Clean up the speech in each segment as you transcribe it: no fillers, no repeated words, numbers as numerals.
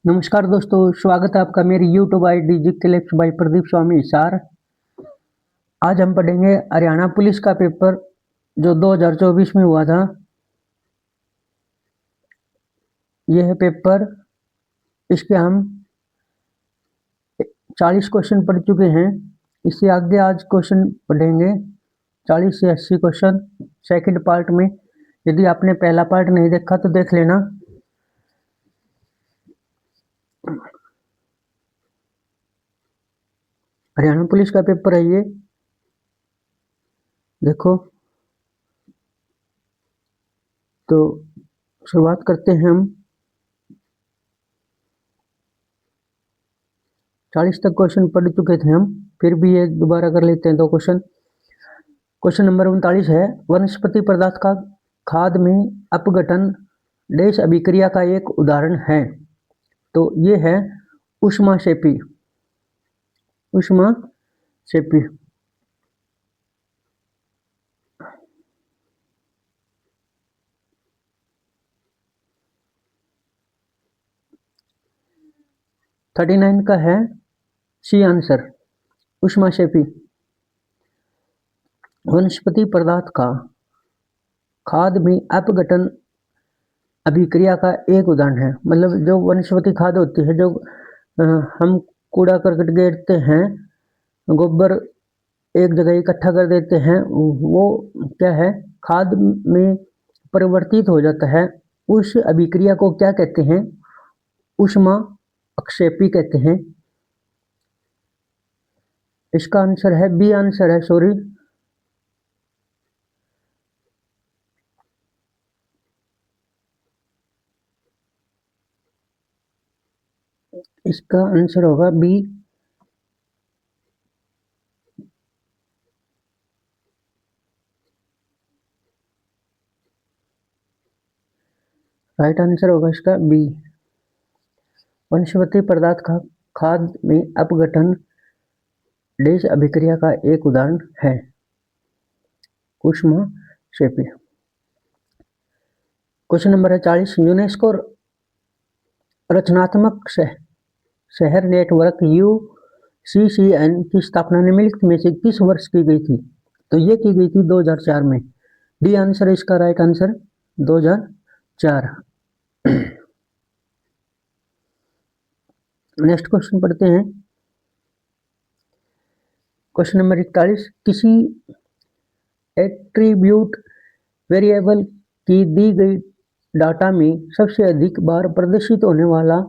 नमस्कार दोस्तों, स्वागत है आपका मेरी यूट्यूब आईडी जी लेक्स बाई प्रदीप स्वामी हिसार। आज हम पढ़ेंगे हरियाणा पुलिस का पेपर जो 2024 में हुआ था। यह है पेपर, इसके हम 40 क्वेश्चन पढ़ चुके हैं। इससे आगे आज क्वेश्चन पढ़ेंगे 40 से 80 क्वेश्चन सेकंड पार्ट में। यदि आपने पहला पार्ट नहीं देखा तो देख लेना। हरियाणा पुलिस का पेपर है ये, देखो। तो शुरुआत करते हैं हम। 40 तक क्वेश्चन पढ़ चुके थे हम, फिर भी ये दोबारा कर लेते हैं दो क्वेश्चन। क्वेश्चन नंबर 39 है, वनस्पति पदार्थ का खाद में अपघटन देश अभिक्रिया का एक उदाहरण है। तो ये है ऊष्माक्षेपी। ऊष्माक्षेपी 39 का है सी आंसर, ऊष्माक्षेपी। वनस्पति पदार्थ का खाद में अपघटन अभिक्रिया का एक उदाहरण है। मतलब जो वनस्पति खाद होती है, जो हम कूड़ा करकट गिरते हैं, गोबर एक जगह इकट्ठा कर देते हैं, वो क्या है, खाद में परिवर्तित हो जाता है। उस अभिक्रिया को क्या कहते हैं? ऊष्मा अक्षेपी कहते हैं। इसका आंसर है बी आंसर है, सॉरी। इसका आंसर होगा बी। राइट आंसर होगा इसका बी। वनस्पति पदार्थ का खाद में अपघटन देश अभिक्रिया का एक उदाहरण है, ऊष्माक्षेपी। क्वेश्चन नंबर है 40, यूनेस्को रचनात्मक शहर नेटवर्क UCCN की स्थापना निम्नलिखित में से किस वर्ष की गई थी? तो ये की गई थी 2004 में। डी आंसर इसका राइट आंसर 2004। नेक्स्ट क्वेश्चन पढ़ते हैं। क्वेश्चन नंबर 41, किसी एट्रीब्यूट वेरिएबल की दी गई डाटा में सबसे अधिक बार प्रदर्शित होने वाला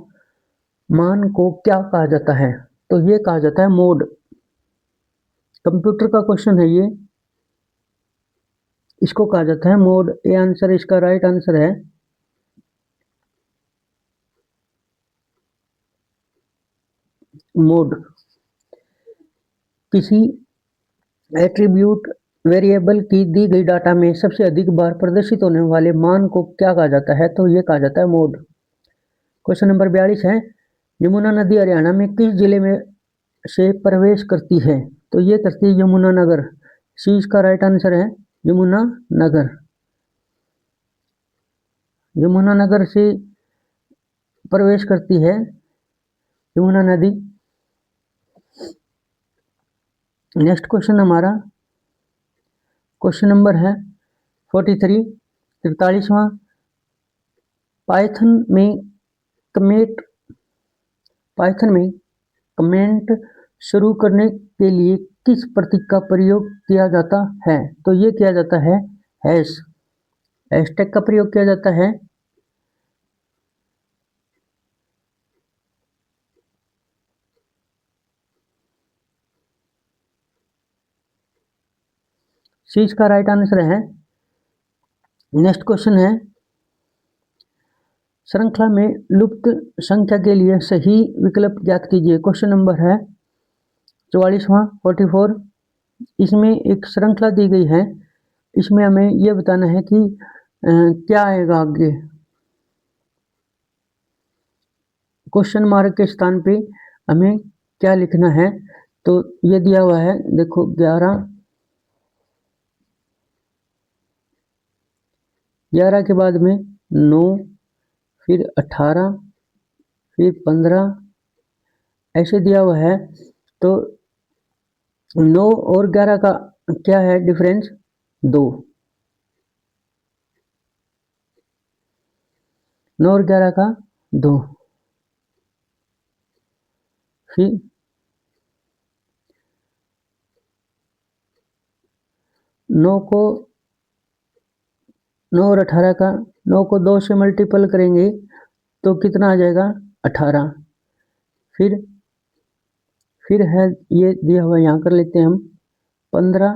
मान को क्या कहा जाता है? तो ये कहा जाता है मोड। कंप्यूटर का क्वेश्चन है ये, इसको कहा जाता है मोड। ए आंसर इसका राइट आंसर है। मोड किसी एट्रीब्यूट वेरिएबल की दी गई डाटा में सबसे अधिक बार प्रदर्शित होने वाले मान को क्या कहा जाता है? तो ये कहा जाता है मोड। क्वेश्चन नंबर 42 है, यमुना नदी हरियाणा में किस जिले में से प्रवेश करती है? तो ये करती है यमुनानगर। सी इसका राइट आंसर है, यमुनानगर। यमुनानगर से प्रवेश करती है यमुना नदी। नेक्स्ट क्वेश्चन हमारा क्वेश्चन नंबर है 43, 43वां। पाइथन में कमेंट शुरू करने के लिए किस प्रतीक का प्रयोग किया जाता है? तो ये किया जाता है हैशटैग का प्रयोग किया जाता है। सी इसका राइट आंसर है। नेक्स्ट क्वेश्चन है, श्रृंखला में लुप्त संख्या के लिए सही विकल्प ज्ञात कीजिए। क्वेश्चन नंबर है 44वां 44। इसमें एक श्रृंखला दी गई है, इसमें हमें यह बताना है कि क्या आएगा आगे। क्वेश्चन मार्क के स्थान पे हमें क्या लिखना है? तो ये दिया हुआ है, देखो 11 के बाद में 9, फिर 18, फिर 15 ऐसे दिया हुआ है। तो 9 और 11 का क्या है डिफरेंस? 2। 9 और 11 का 2। फिर 9 को 9 और 18 का 9 को 2 से मल्टीपल करेंगे तो कितना आ जाएगा? 18। फिर है ये दिया हुआ, यहाँ कर लेते हैं हम 15।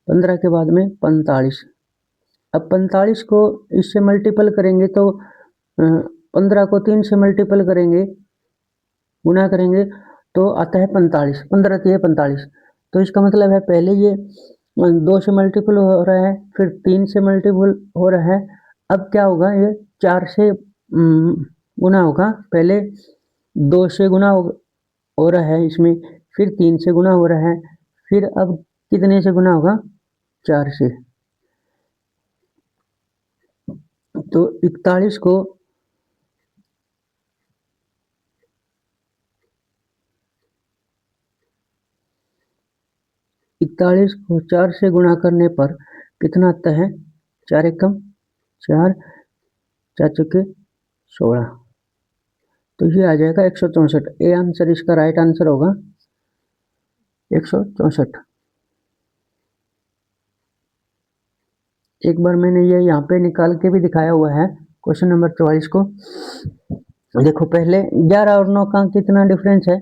15 के बाद में 45। अब 45 को इससे मल्टीपल करेंगे तो 15 को 3 से मल्टीपल करेंगे, गुना करेंगे तो आता है 45। 15 3 45। तो इसका मतलब है पहले ये 2 से मल्टीपल हो रहा है, फिर 3 से मल्टीपल हो रहा है। अब क्या होगा? ये 4 से गुना होगा। पहले 2 से गुना हो रहा है इसमें, फिर 3 से गुना हो रहा है, फिर अब कितने से गुना होगा? 4 से। तो 41 को 4 से गुणा करने पर कितना आता है? 4 एकम 4, 4 चौके 16। तो ये आ जाएगा 164। ए आंसर, इसका राइट आंसर होगा 164। एक बार मैंने ये यहाँ पे निकाल के भी दिखाया हुआ है क्वेश्चन नंबर 44 को। देखो पहले 11 और 9 का कितना डिफरेंस है?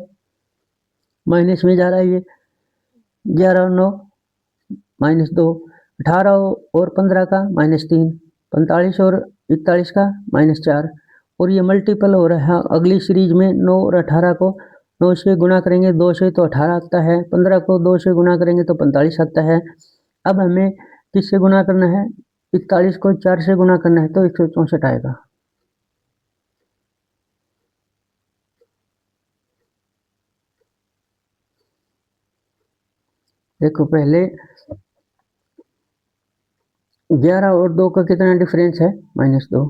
माइनस में जा रहा है ये। 11 और 9 -2। 18 और 15 का -3। 45 और 41 का -4। और ये मल्टीपल हो रहा है अगली सीरीज में। 9 और 18 को 9 से गुणा करेंगे 2 से तो 18 आता है। 15 को 2 से गुणा करेंगे तो 45 आता है। अब हमें किससे गुणा करना है? 41 को 4 से गुणा करना है तो 164 आएगा। देखो पहले 11 और 2 का कितना डिफरेंस है? -2।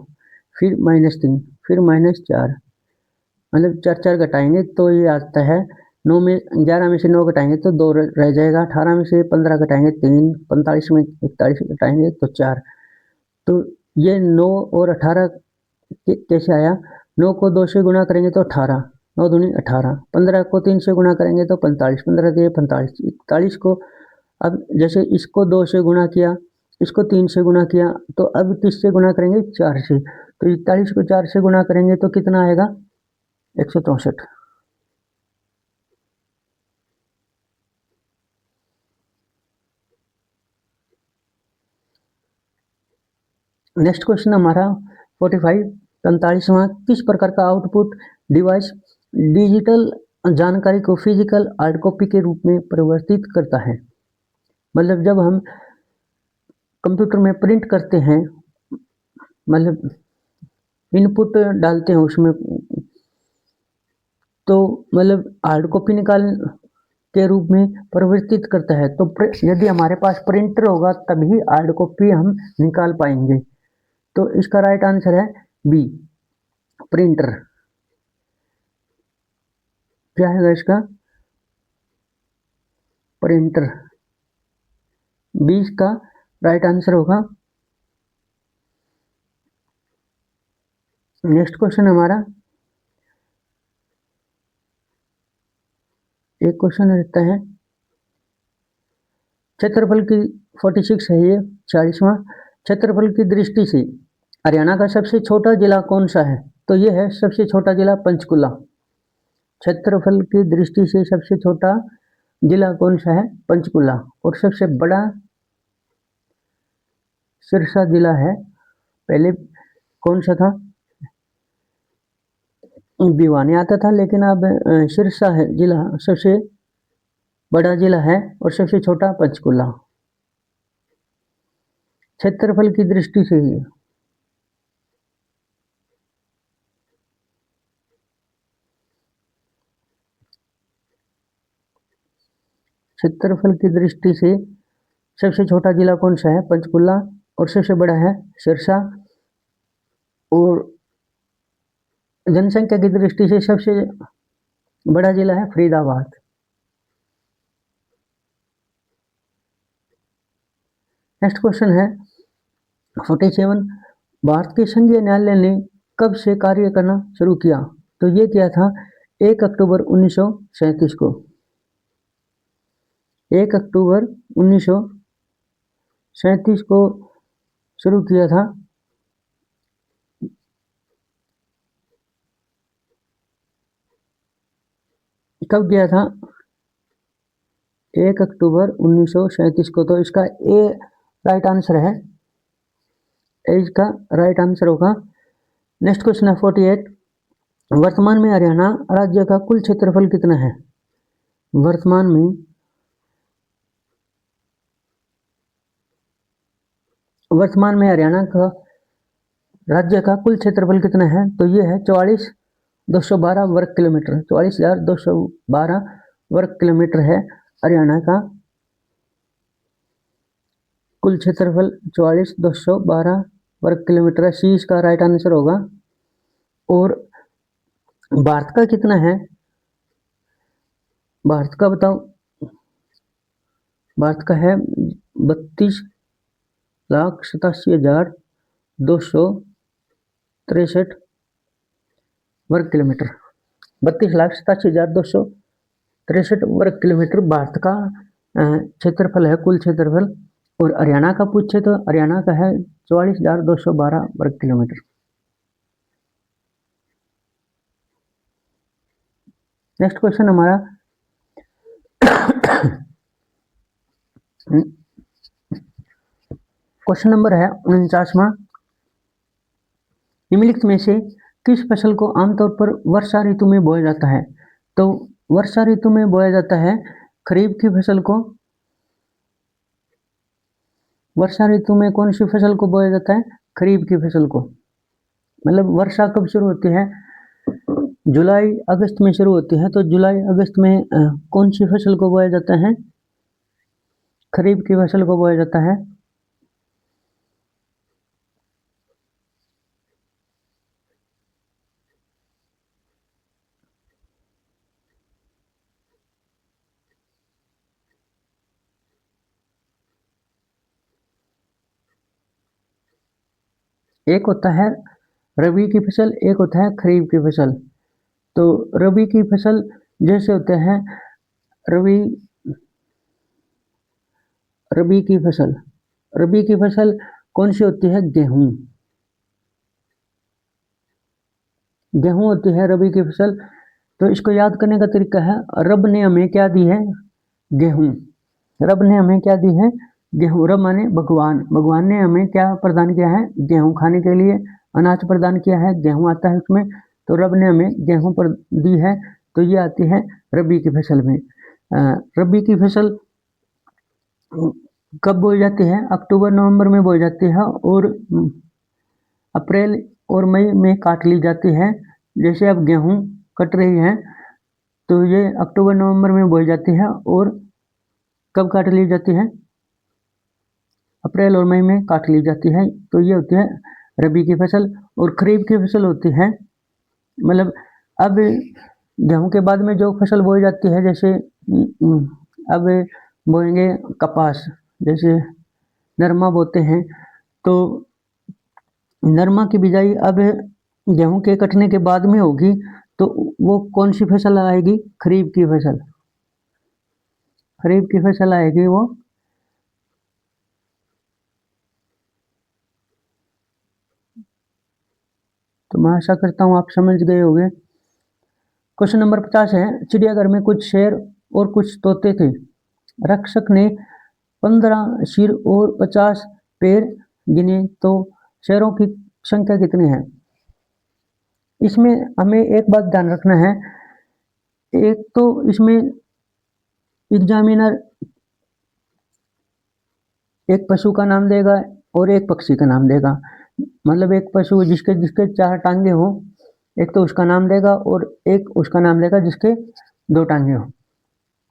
फिर -3, फिर -4। मतलब 4 4 घटाएंगे तो ये आता है 9 में 11 में से 9 घटाएंगे तो 2 रह जाएगा। 18 में से 15 घटाएंगे 3। 45 में 41 घटाएंगे तो 4। तो ये 9 और 18 कैसे आया? 9 को 2 से गुणा करेंगे तो 18। 9 दूनी 18। 15 को 3 से गुणा करेंगे तो 45। 15 दिए 45। 41 को अब जैसे इसको 2 से गुणा किया, इसको 3 से गुणा किया, तो अब किससे गुणा करेंगे? 4 से। तो 41 को 4 से गुणा करेंगे तो कितना आएगा? 164। नेक्स्ट क्वेश्चन हमारा 45 45वां। किस प्रकार का आउटपुट डिवाइस डिजिटल जानकारी को फिजिकल हार्ड कॉपी के रूप में परिवर्तित करता है? मतलब जब हम कंप्यूटर में प्रिंट करते हैं, मतलब इनपुट डालते हैं उसमें, तो मतलब हार्ड कॉपी निकाल के रूप में परिवर्तित करता है। तो यदि हमारे पास प्रिंटर होगा तभी हार्ड कॉपी हम निकाल पाएंगे। तो इसका राइट आंसर है बी, प्रिंटर। क्या है इसका? प्रिंटर। 20 का राइट आंसर होगा। नेक्स्ट क्वेश्चन हमारा, एक क्वेश्चन रहता है क्षेत्रफल की 46 है ये 40वां। क्षेत्रफल की दृष्टि से हरियाणा का सबसे छोटा जिला कौन सा है? तो ये है सबसे छोटा जिला पंचकुला। क्षेत्रफल की दृष्टि से सबसे छोटा जिला कौन सा है? पंचकुला। और सबसे बड़ा सिरसा जिला है। पहले कौन सा था? भिवानी आता था, लेकिन अब सिरसा है जिला सबसे बड़ा जिला है और सबसे छोटा पंचकुला। क्षेत्रफल की दृष्टि से ही। क्षेत्रफल की दृष्टि से सबसे छोटा जिला कौन सा है? पंचकुला। और सबसे बड़ा है सिरसा। और जनसंख्या की दृष्टि से सबसे बड़ा जिला है फरीदाबाद। नेक्स्ट क्वेश्चन है 47, भारत के संघीय न्यायालय ने कब से कार्य करना शुरू किया? तो ये किया था 1 अक्टूबर 1937 को। 1 अक्टूबर 1937 को शुरू किया था। कब किया था? 1 अक्टूबर 1937 को। तो इसका ए राइट आंसर है, इसका राइट आंसर होगा। नेक्स्ट क्वेश्चन है 48, वर्तमान में हरियाणा राज्य का कुल क्षेत्रफल कितना है? वर्तमान में हरियाणा का राज्य का कुल क्षेत्रफल कितना है? तो ये है 44,212 वर्ग किलोमीटर। 44,212 वर्ग किलोमीटर है हरियाणा का कुल क्षेत्रफल। 44,212 वर्ग किलोमीटर है, सी इसका राइट आंसर होगा। और भारत का कितना है? भारत का बताओ। भारत का है 32,87,263 वर्ग किलोमीटर। 32,87,263 वर्ग किलोमीटर भारत का क्षेत्रफल है, कुल क्षेत्रफल। और हरियाणा का पूछे तो हरियाणा का है 44,212 वर्ग किलोमीटर। नेक्स्ट क्वेश्चन हमारा क्वेश्चन नंबर है 49वां, निम्नलिखित में से किस फसल को आमतौर पर वर्षा ऋतु में बोया जाता है? तो वर्षा ऋतु में बोया जाता है खरीफ की फसल को। वर्षा ऋतु में कौन सी फसल को बोया जाता है? खरीफ की फसल को। मतलब वर्षा कब शुरू होती है? जुलाई अगस्त में शुरू होती है। तो जुलाई अगस्त में कौन सी फसल को बोया जाता है? खरीफ की फसल को बोया जाता है। एक होता है रबी की फसल, एक होता है खरीफ की फसल। तो रबी की फसल जैसे होते हैं रबी की फसल, रबी की फसल कौन सी होती है? गेहूं। गेहूं होती है रबी की फसल। तो इसको याद करने का तरीका है, रब ने हमें क्या दी है? गेहूं। रब ने हमें क्या दी है? गेहूं। रब माने भगवान, भगवान ने हमें क्या प्रदान किया है? गेहूं। खाने के लिए अनाज प्रदान किया है, गेहूं आता है उसमें। तो रब ने हमें गेहूं पर दी है। तो ये आती है रबी की फसल में। रबी की फसल कब बोई जाती है? अक्टूबर नवंबर में बोई जाती है और अप्रैल और मई में काट ली जाती है। जैसे अब गेहूं कट रही है तो ये अक्टूबर नवंबर में बोई जाती है और कब काट ली जाती है? अप्रैल और मई में काट ली जाती है। तो ये होती है रबी की फसल। और खरीफ की फसल होती है, मतलब अब गेहूं के बाद में जो फसल बोई जाती है, जैसे अब बोएंगे कपास, जैसे नरमा बोते हैं। तो नरमा की बिजाई अब गेहूं के कटने के बाद में होगी। तो वो कौन सी फसल आएगी? खरीफ की फसल। खरीफ की फसल आएगी वो। तो मैं आशा करता हूँ आप समझ गए होंगे। क्वेश्चन नंबर 50 है, चिड़ियाघर में कुछ शेर और कुछ तोते थे। रक्षक ने 15 सिर और 50 पैर गिने, तो शेरों की संख्या कितनी है? इसमें हमें एक बात ध्यान रखना है। एक तो इसमें एग्जामिनर एक पशु का नाम देगा और एक पक्षी का नाम देगा। मतलब एक पशु जिसके जिसके 4 टांगे हो, एक तो उसका नाम देगा और एक उसका नाम देगा जिसके 2 टांगे हो।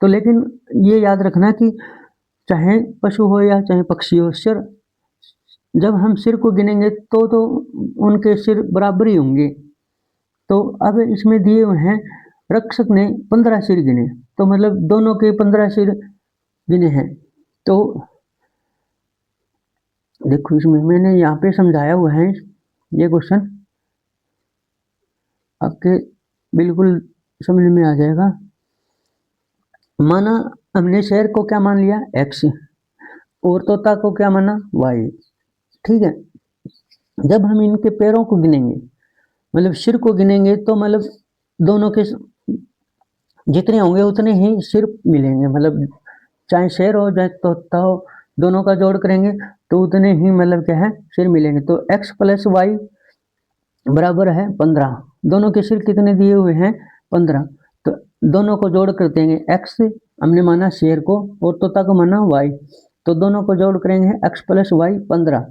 तो लेकिन ये याद रखना कि चाहे पशु हो या चाहे पक्षी हो, सिर जब हम सिर को गिनेंगे तो उनके सिर बराबर ही होंगे। तो अब इसमें दिए हुए हैं रक्षक ने 15 सिर गिने, तो मतलब दोनों के 15 सिर गिने हैं। तो देखो इसमें मैंने यहाँ पे समझाया हुआ है, ये क्वेश्चन आपके बिल्कुल समझ में आ जाएगा। माना हमने शेर को क्या मान लिया x, और तोता को क्या माना y, ठीक है। जब हम इनके पैरों को गिनेंगे, मतलब सिर को गिनेंगे, तो मतलब दोनों के जितने होंगे उतने ही सिर मिलेंगे, मतलब चाहे शेर हो चाहे तोता हो, दोनों का जोड़ करेंगे तो उतने ही मतलब क्या है सिर मिलेंगे। तो x प्लस वाई बराबर है 15, दोनों के सिर कितने दिए हुए हैं 15, तो दोनों को जोड़ कर देंगे x, हमने माना शेर को और तोता को माना y, तो दोनों को जोड़ करेंगे x प्लस वाई 15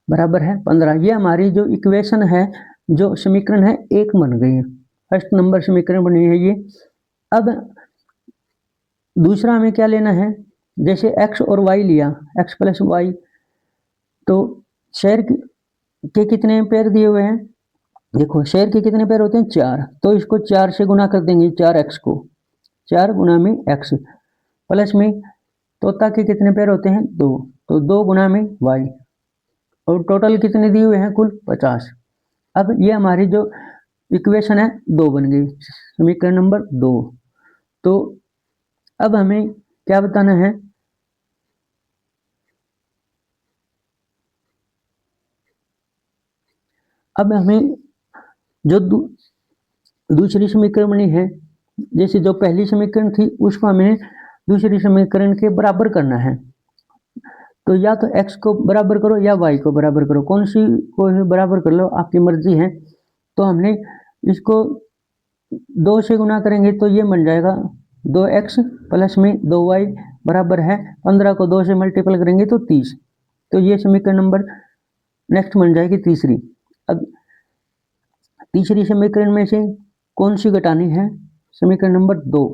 बराबर है 15। ये हमारी जो इक्वेशन है, जो समीकरण है एक बन गई है, फर्स्ट नंबर समीकरण बनी है ये। अब दूसरा हमें क्या लेना है, जैसे x और y लिया, x प्लस वाई, तो शेर के कितने पैर दिए हुए हैं, देखो शेर के कितने पैर होते हैं 4, तो इसको 4 से गुना कर देंगे, 4x को 4 गुना में x, प्लस में तोता के कितने पैर होते हैं 2, तो 2 गुना में y, और टोटल कितने दिए हुए हैं कुल 50। अब ये हमारी जो इक्वेशन है 2 बन गई, समीकरण नंबर 2। तो अब हमें क्या बताना है, अब हमें जो दूसरी समीकरण बनी है, जैसे जो पहली समीकरण थी उसको हमें दूसरी समीकरण के बराबर करना है। तो या तो x को बराबर करो या y को बराबर करो, कौन सी को बराबर कर लो, आपकी मर्जी है। तो हमने इसको 2 से गुना करेंगे तो ये बन जाएगा 2x प्लस में 2y बराबर है 15 को 2 से मल्टीपल करेंगे तो 30। तो ये समीकरण नंबर नेक्स्ट बन जाएगी तीसरी। अब तीसरी समीकरण में से कौन सी घटानी है, समीकरण नंबर 2,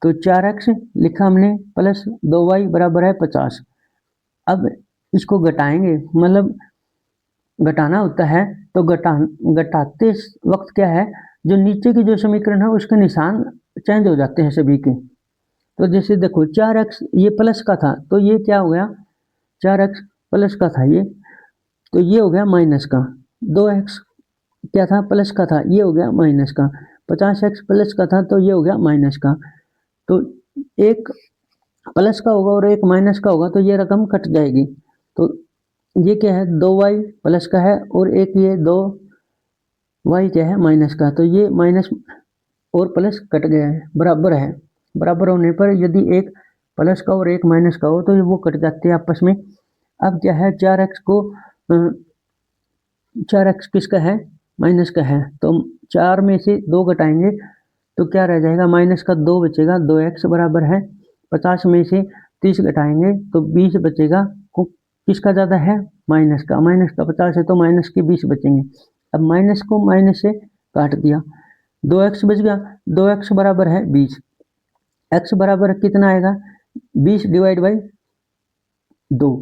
तो 4x लिखा हमने प्लस 2y बराबर है 50। अब इसको घटाएंगे, मतलब घटाना होता है तो घटाते वक्त क्या है, जो नीचे की जो समीकरण है उसके निशान चेंज हो जाते हैं सभी के। तो जैसे देखो 4x ये प्लस का था तो ये क्या हो गया, 4x प्लस का था ये, तो ये हो गया माइनस का। 2x क्या था प्लस का था, ये हो गया माइनस का। 50x प्लस का था तो ये हो गया माइनस का। तो एक प्लस का होगा और एक माइनस का होगा तो ये रकम कट जाएगी। तो ये क्या है 2y प्लस का है और एक ये 2y क्या है माइनस का, तो ये माइनस और प्लस कट गया है, बराबर है। बराबर होने पर यदि एक प्लस का और एक माइनस का हो तो वो कट जाते हैं आपस में। अब क्या है 4x को 4x किसका है माइनस का है, तो 4 में से 2 घटाएंगे तो क्या रह जाएगा, माइनस का 2 बचेगा, 2x बराबर है 50 में से 30 घटाएंगे तो 20 बचेगा। किसका ज़्यादा है माइनस का, माइनस का 50 है तो माइनस के 20 बचेंगे। अब माइनस को माइनस से काट दिया, 2x बच गया, 2x बराबर है 20, x बराबर कितना आएगा 20 डिवाइड बाई 2,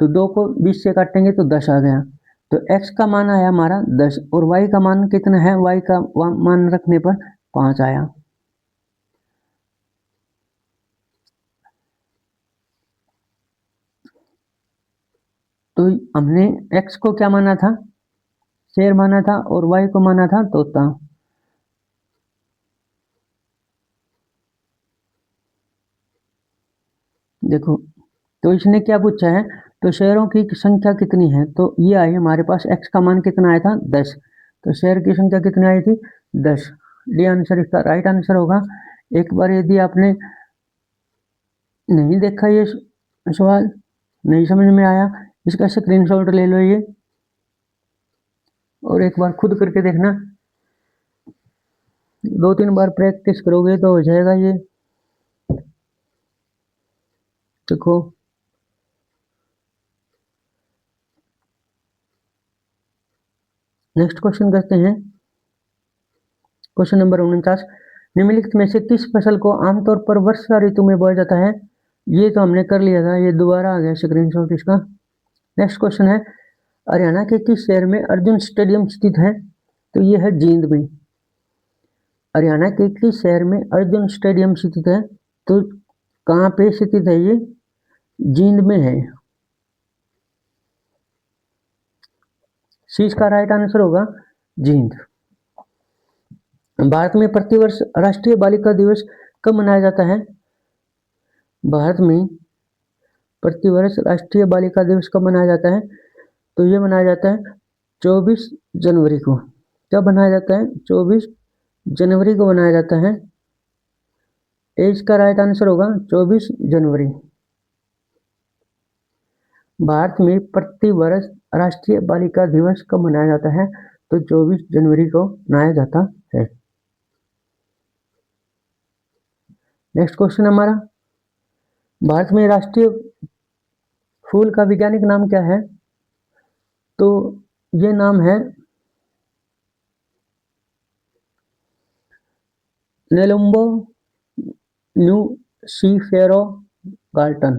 तो 2 को 20 से काटेंगे तो 10 आ गया। तो x का मान आया हमारा 10 और y का मान कितना है, y का मान रखने पर 5 आया। तो हमने x को क्या माना था, शेर माना था, और y को माना था तोता। देखो तो इसने क्या पूछा है, तो शेरों की संख्या कितनी है, तो ये आई हमारे पास x का मान कितना आया था 10, तो शेर की संख्या कितनी आई थी 10। डी आंसर इसका राइट आंसर होगा। एक बार यदि आपने नहीं देखा ये सवाल, नहीं समझ में आया, इसका स्क्रीनशॉट ले लो ये, और एक बार खुद करके देखना, 2-3 बार प्रैक्टिस करोगे तो हो जाएगा ये। देखो नेक्स्ट क्वेश्चन करते हैं, क्वेश्चन नंबर 49, निम्नलिखित में से किस फसल को आमतौर पर वर्षा ऋतु में बोया जाता है। ये तो हमने कर लिया था, ये दोबारा आ गया स्क्रीनशॉट इसका। नेक्स्ट क्वेश्चन है, हरियाणा के किस शहर में अर्जुन स्टेडियम स्थित है, तो ये है जींद में। हरियाणा के किस शहर में अर्जुन स्टेडियम स्थित है? तो कहाँ पे स्थित है ये? जींद में है। सी इसका राइट आंसर होगा जींद। भारत में प्रतिवर्ष राष्ट्रीय बालिका दिवस कब मनाया जाता है? भारत में प्रतिवर्ष राष्ट्रीय बालिका दिवस कब मनाया जाता है? तो ये मनाया जाता है 24 जनवरी को। कब मनाया जाता है? 24 जनवरी को मनाया जाता है। इसका राइट आंसर होगा 24 जनवरी। भारत में प्रतिवर्ष राष्ट्रीय बालिका दिवस कब मनाया जाता है? तो 24 जनवरी को मनाया जाता है। नेक्स्ट क्वेश्चन हमारा, भारत में राष्ट्रीय फूल का वैज्ञानिक नाम क्या है? तो ये नाम है नेलुम्बो न्यूसिफेरो गार्टन।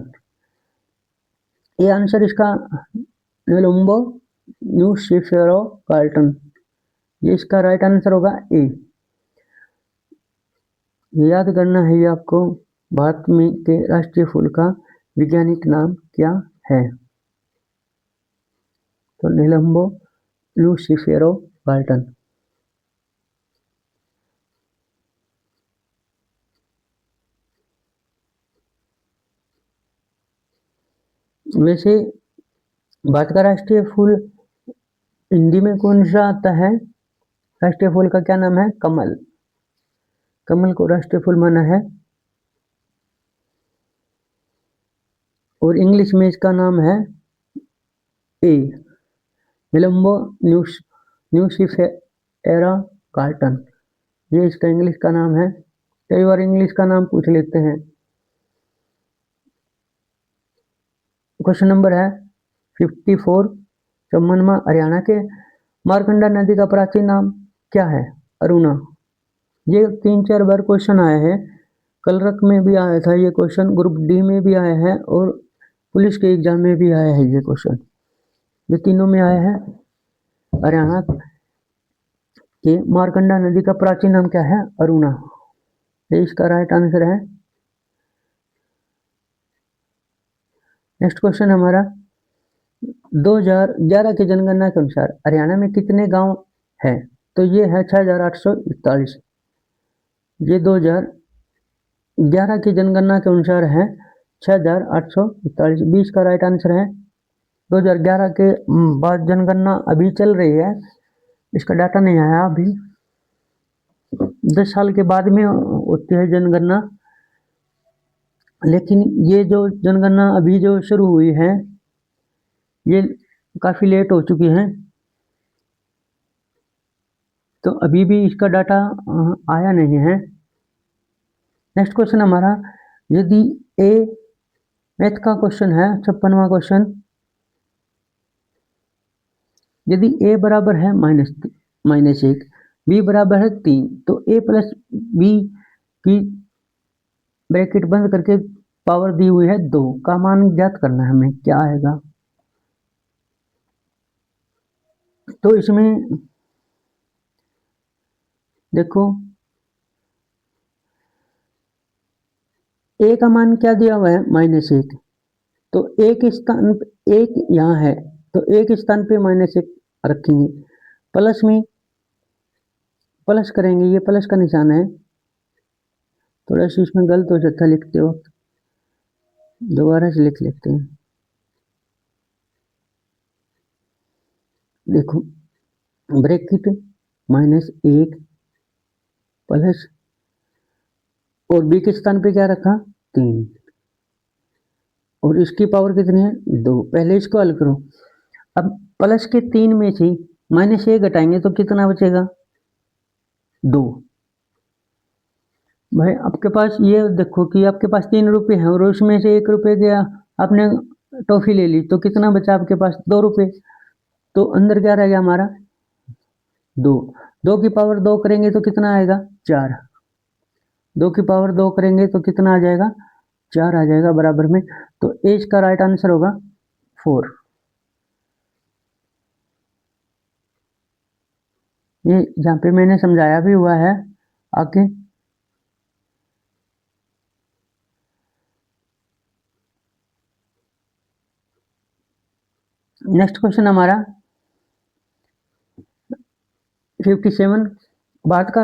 ये आंसर इसका नेलुम्बो न्यूसिफेरो गार्टन, ये इसका राइट आंसर होगा ए। याद करना है ये आपको, भारत में के राष्ट्रीय फूल का वैज्ञानिक नाम क्या है? तो नेलुम्बो न्यूसिफेरो गार्टन। वैसे भारत का राष्ट्रीय फूल हिंदी में कौन सा आता है? राष्ट्रीय फूल का क्या नाम है? कमल। कमल को राष्ट्रीय फूल माना है। और इंग्लिश में इसका नाम है ए, नेलुम्बो न्यूसिफेरा गार्टन, ये इसका इंग्लिश का नाम है। कई बार इंग्लिश का नाम पूछ लेते हैं। क्वेश्चन नंबर है 54, चम्मनमा हरियाणा के मारकंडा नदी का प्राचीन नाम क्या है? अरुणा। ये 3-4 बार क्वेश्चन आया है, कलरक में भी आया था ये क्वेश्चन, ग्रुप डी में भी आया है और पुलिस के एग्जाम में भी आया है ये क्वेश्चन, ये तीनों में आया है। हरियाणा के मारकंडा नदी का प्राचीन नाम क्या है? अरुणा, ये इसका राइट आंसर है। नेक्स्ट क्वेश्चन हमारा, 2011 की जनगणना के अनुसार हरियाणा में कितने गांव हैं? तो ये है 6841। ये 2011 की जनगणना के अनुसार है 6841, 20 का राइट आंसर है। 2011 के बाद जनगणना अभी चल रही है, इसका डाटा नहीं आया अभी, 10 साल के बाद में होती है जनगणना। लेकिन ये जो जनगणना अभी जो शुरू हुई है ये काफ़ी लेट हो चुकी है, तो अभी भी इसका डाटा आया नहीं है। नेक्स्ट क्वेश्चन हमारा, यदि ए मैथ का क्वेश्चन है 56वां क्वेश्चन, यदि ए बराबर है -1, बी बराबर है 3, तो ए प्लस बी की ब्रैकेट बंद करके पावर दी हुई है 2 का मान ज्ञात करना है हमें, क्या आएगा? तो इसमें देखो ए का मान क्या दिया हुआ है? -1, तो एक स्थान एक यहाँ है तो एक स्थान पे -1 रखेंगे, प्लस में प्लस करेंगे, ये प्लस का निशान है, थोड़ा सा इसमें गलत हो सकता है लिखते वक्त, दोबारा से लिख लेते हैं। देखो ब्रैकेट -1 प्लस, और बी के स्थान पे क्या रखा? 3, और इसकी पावर कितनी है? 2। पहले इसको हल करो। अब प्लस के 3 में से -1 घटाएंगे तो कितना बचेगा? 2। भाई आपके पास ये देखो कि आपके पास 3 रुपये है और उसमें से 1 रुपये गया, आपने टॉफी ले ली, तो कितना बचा आपके पास? 2 रुपये। तो अंदर क्या रह गया हमारा? 2। 2 की पावर 2 करेंगे तो कितना आएगा? 4। 2 की पावर 2 करेंगे तो कितना आ जाएगा? 4 आ जाएगा बराबर में। तो ए इसका राइट आंसर होगा 4। ये यहाँ पे मैंने समझाया भी हुआ है आगे। नेक्स्ट क्वेश्चन हमारा 57, भारत का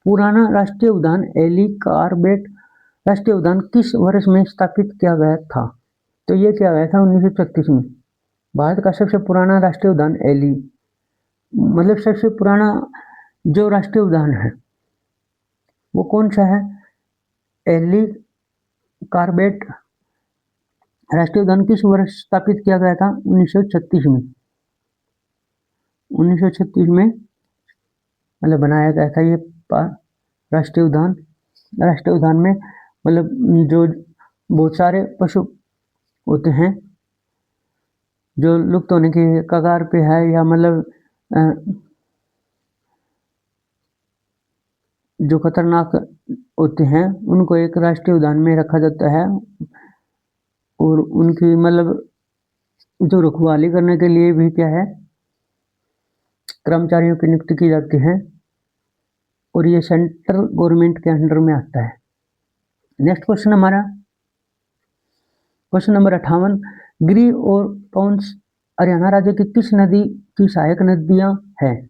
पुराना राष्ट्रीय उद्यान एलिकार्बेट राष्ट्रीय उद्यान किस वर्ष में स्थापित किया गया था? तो ये किया गया था 1936 में। भारत का सबसे पुराना राष्ट्रीय उद्यान मतलब सबसे पुराना जो राष्ट्रीय उद्यान है वो कौन सा है? एलिकार्बेट राष्ट्रीय उद्यान किस वर्ष स्थापित किया गया था? 1936 में। 1936 में मतलब बनाया गया था ये राष्ट्रीय उद्यान। राष्ट्रीय उद्यान में मतलब जो बहुत सारे पशु होते हैं जो लुप्त होने की कगार पे है या मतलब जो खतरनाक होते हैं उनको एक राष्ट्रीय उद्यान में रखा जाता है और उनकी मतलब जो रखवाली करने के लिए भी क्या है कर्मचारियों की नियुक्ति की जाती है और ये सेंट्रल गवर्नमेंट के अंडर में आता है। नेक्स्ट क्वेश्चन हमारा क्वेश्चन नंबर 58, गिरी और टोंस हरियाणा राज्य की किस नदी की सहायक नदियां हैं?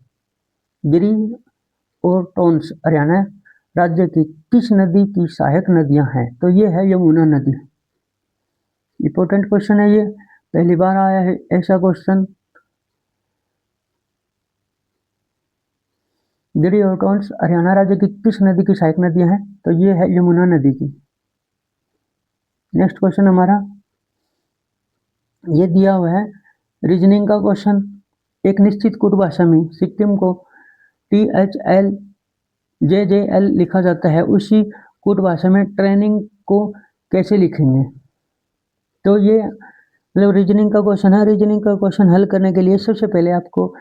गिरी और टोंस हरियाणा राज्य की किस नदी की सहायक नदियां हैं? तो ये है यमुना नदी। इंपॉर्टेंट क्वेश्चन है ये, पहली बार आया है ऐसा क्वेश्चन। गिरी और टोंस हरियाणा राज्य की किस नदी की सहायक नदियां हैं? तो ये है यमुना नदी की। नेक्स्ट क्वेश्चन हमारा ये दिया हुआ है रीजनिंग का क्वेश्चन। एक निश्चित कूट भाषा में सिक्किम को THLJJL लिखा जाता है, उसी कूट भाषा में ट्रेनिंग को कैसे लिखेंगे? तो ये मतलब रीजनिंग का क्वेश्चन है। रीजनिंग का क्वेश्चन हल करने के लिए सबसे पहले आपको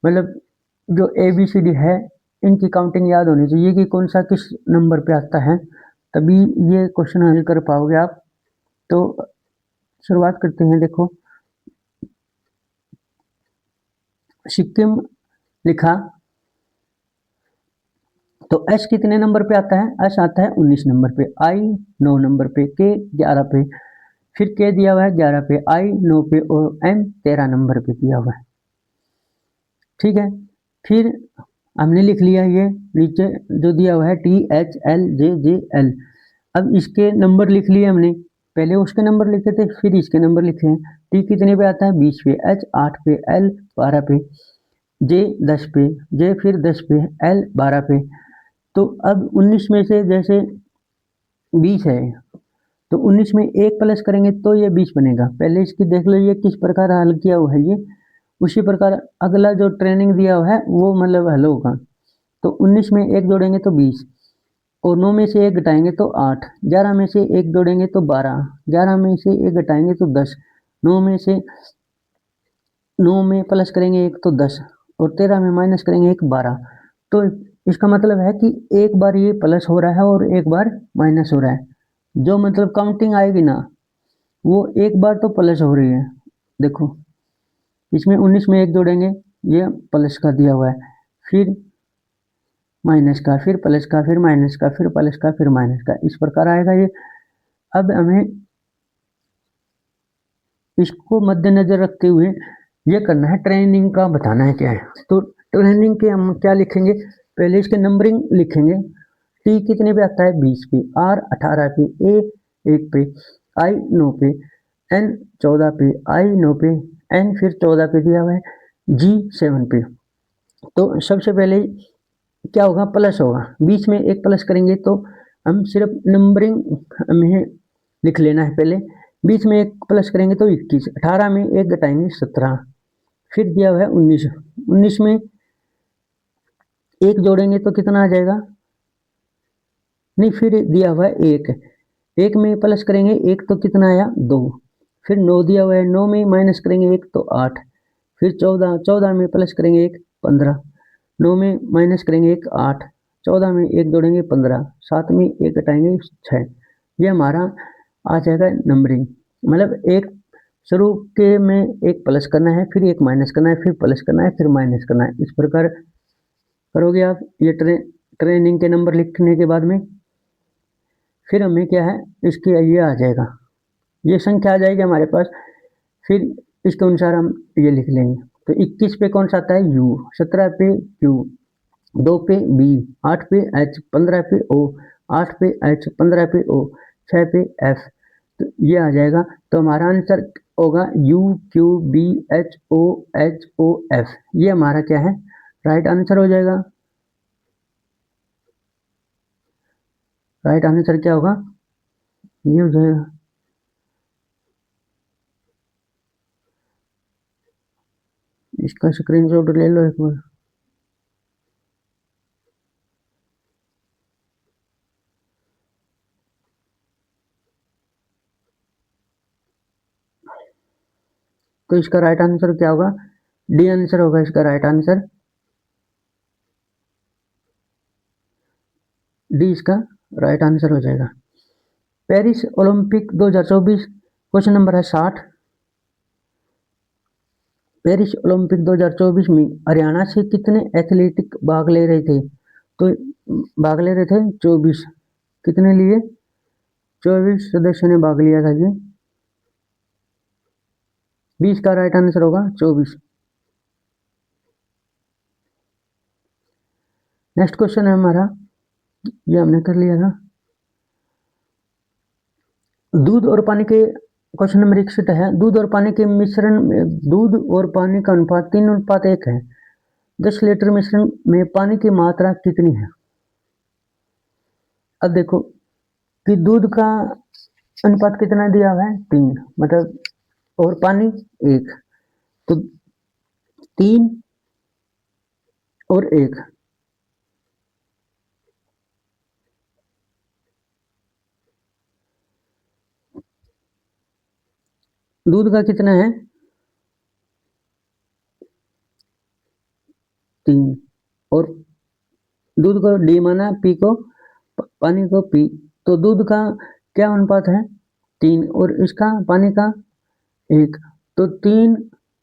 मतलब जो ABCD है इनकी काउंटिंग याद होनी चाहिए कि कौन सा किस नंबर पे आता है, तभी ये क्वेश्चन हल कर पाओगे आप। तो शुरुआत करते हैं। देखो सिक्किम लिखा तो S कितने नंबर पे आता है? S आता है 19 नंबर पे, I 9 नंबर पे, K 11 पे, फिर K दिया हुआ है 11 पे, I 9 पे और M 13 नंबर पे दिया हुआ है। ठीक है, फिर हमने लिख लिया ये नीचे जो दिया हुआ है THLJJL। अब इसके नंबर लिख लिए हमने, पहले उसके नंबर लिखे थे फिर इसके नंबर लिखे हैं। T कितने पे आता है? 20 पे, H 8 पे, L 12 पे, J 10 पे, J फिर 10 पे, L 12 पे। तो अब 19 में से जैसे 20 है तो 19 में 1 प्लस करेंगे तो ये 20 बनेगा। पहले इसकी देख लो ये किस प्रकार हल किया हुआ है, ये उसी प्रकार अगला जो ट्रेनिंग दिया हुआ है वो मतलब हल होगा। तो 19 में 1 जोड़ेंगे तो 20 और 9 में से 1 घटाएंगे तो 8, 11 में से 1 जोड़ेंगे तो 12, 11 में से 1 घटाएंगे तो 10, 9 में प्लस करेंगे 1 तो 10 और 13 में माइनस करेंगे 1 12। तो इसका मतलब है कि एक बार ये प्लस हो रहा है और एक बार माइनस हो रहा है। जो मतलब काउंटिंग आएगी ना वो एक बार तो प्लस हो रही है। देखो इसमें 19 में 1 जोड़ेंगे ये प्लस का दिया हुआ है, फिर माइनस का, फिर प्लस का, फिर माइनस का, फिर प्लस का, फिर माइनस का, इस प्रकार आएगा ये। अब हमें इसको मद्देनजर रखते हुए ये करना है, ट्रेनिंग का बताना है क्या है। तो ट्रेनिंग के हम क्या लिखेंगे? पहले इसके नंबरिंग लिखेंगे। T कितने पे आता है? 20 पे, R 18 पे, A 1 पे, I 9 पे, N 14 पे, I 9 पे, N फिर 14 पे दिया हुआ है, G 7 पे। तो सबसे पहले क्या होगा? प्लस होगा। 20 में 1 प्लस करेंगे तो हम सिर्फ नंबरिंग हमें लिख लेना है पहले। 20 में 1 प्लस करेंगे तो 21, 18 में 1 घटाएंगे 17, फिर दिया हुआ है 19, 19 में 1 जोड़ेंगे तो कितना आ जाएगा? नहीं, फिर दिया हुआ है 1, 1 में प्लस करेंगे 1 तो कितना आया? 2, फिर 9 दिया हुआ है, 9 में माइनस करेंगे 1 तो 8, फिर 14, 14 में प्लस करेंगे 1 15, 9 में माइनस करेंगे 1 8, 14 में 1 जोड़ेंगे 15, 7 में 1 घटाएंगे 6। ये हमारा आ जाएगा नंबरिंग। मतलब एक शुरू के में एक प्लस करना है, फिर एक माइनस करना है, फिर प्लस करना है, फिर माइनस करना है। इस प्रकार करोगे आप ये ट्रेनिंग के नंबर लिखने के बाद में फिर हमें क्या है इसके ये आ जाएगा, ये संख्या आ जाएगी हमारे पास। फिर इसके अनुसार हम ये लिख लेंगे। तो 21 पे कौन सा आता है यू, 17 पे क्यू, 2 पे बी, 8 पे एच, 15 पे ओ, 8 पे एच, 15 पे ओ, 6 पे एफ। तो ये आ जाएगा। तो हमारा आंसर होगा U Q B H O F. ये हमारा क्या है राइट आंसर हो जाएगा। राइट आंसर क्या होगा, ये हो जाएगा। इसका स्क्रीनशॉट ले लो एक बार। तो इसका राइट आंसर क्या होगा, डी आंसर होगा इसका राइट आंसर। डी इसका राइट आंसर हो जाएगा। पेरिस ओलंपिक 2024 क्वेश्चन नंबर है 60। पेरिस ओलंपिक 2024 में हरियाणा से कितने एथलीट भाग ले रहे थे? तो भाग ले रहे थे 24। कितने लिए? 24 सदस्य ने भाग लिया था जी। 20 का राइट आंसर होगा 24। नेक्स्ट क्वेश्चन है हमारा, ये हमने कर लिया था। दूध और पानी के क्वेश्चन नंबर 61 है। दूध और पानी के मिश्रण में दूध और पानी का अनुपात 3:1 है। 10 लीटर मिश्रण में पानी की मात्रा कितनी है? अब देखो कि दूध का अनुपात कितना दिया हुआ है 3, मतलब और पानी 1, तो 3 और 1। दूध का कितना है 3, और दूध को डी माना, पी को पानी को पी, तो दूध का क्या अनुपात है 3 और इसका पानी का 1। तो 3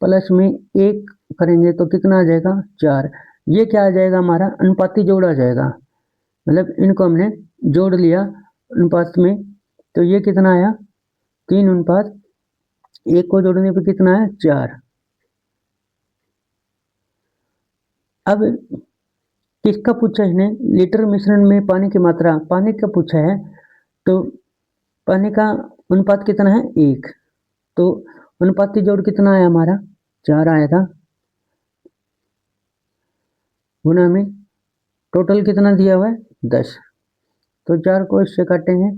प्लस में 1 करेंगे तो कितना आ जाएगा 4। ये क्या आ जाएगा हमारा अनुपाती जोड़ आ जाएगा, मतलब इनको हमने जोड़ लिया अनुपात में। तो ये कितना आया 3:1 को जोड़ने पे कितना है 4। अब किसका पूछा है इसने, लीटर मिश्रण में पानी की मात्रा, पानी का पूछा है। तो पानी का अनुपात कितना है 1, तो अनुपाती जोड़ कितना आया हमारा 4 आया था। गुना में टोटल कितना दिया हुआ है 10। तो 4 को इससे काटेंगे,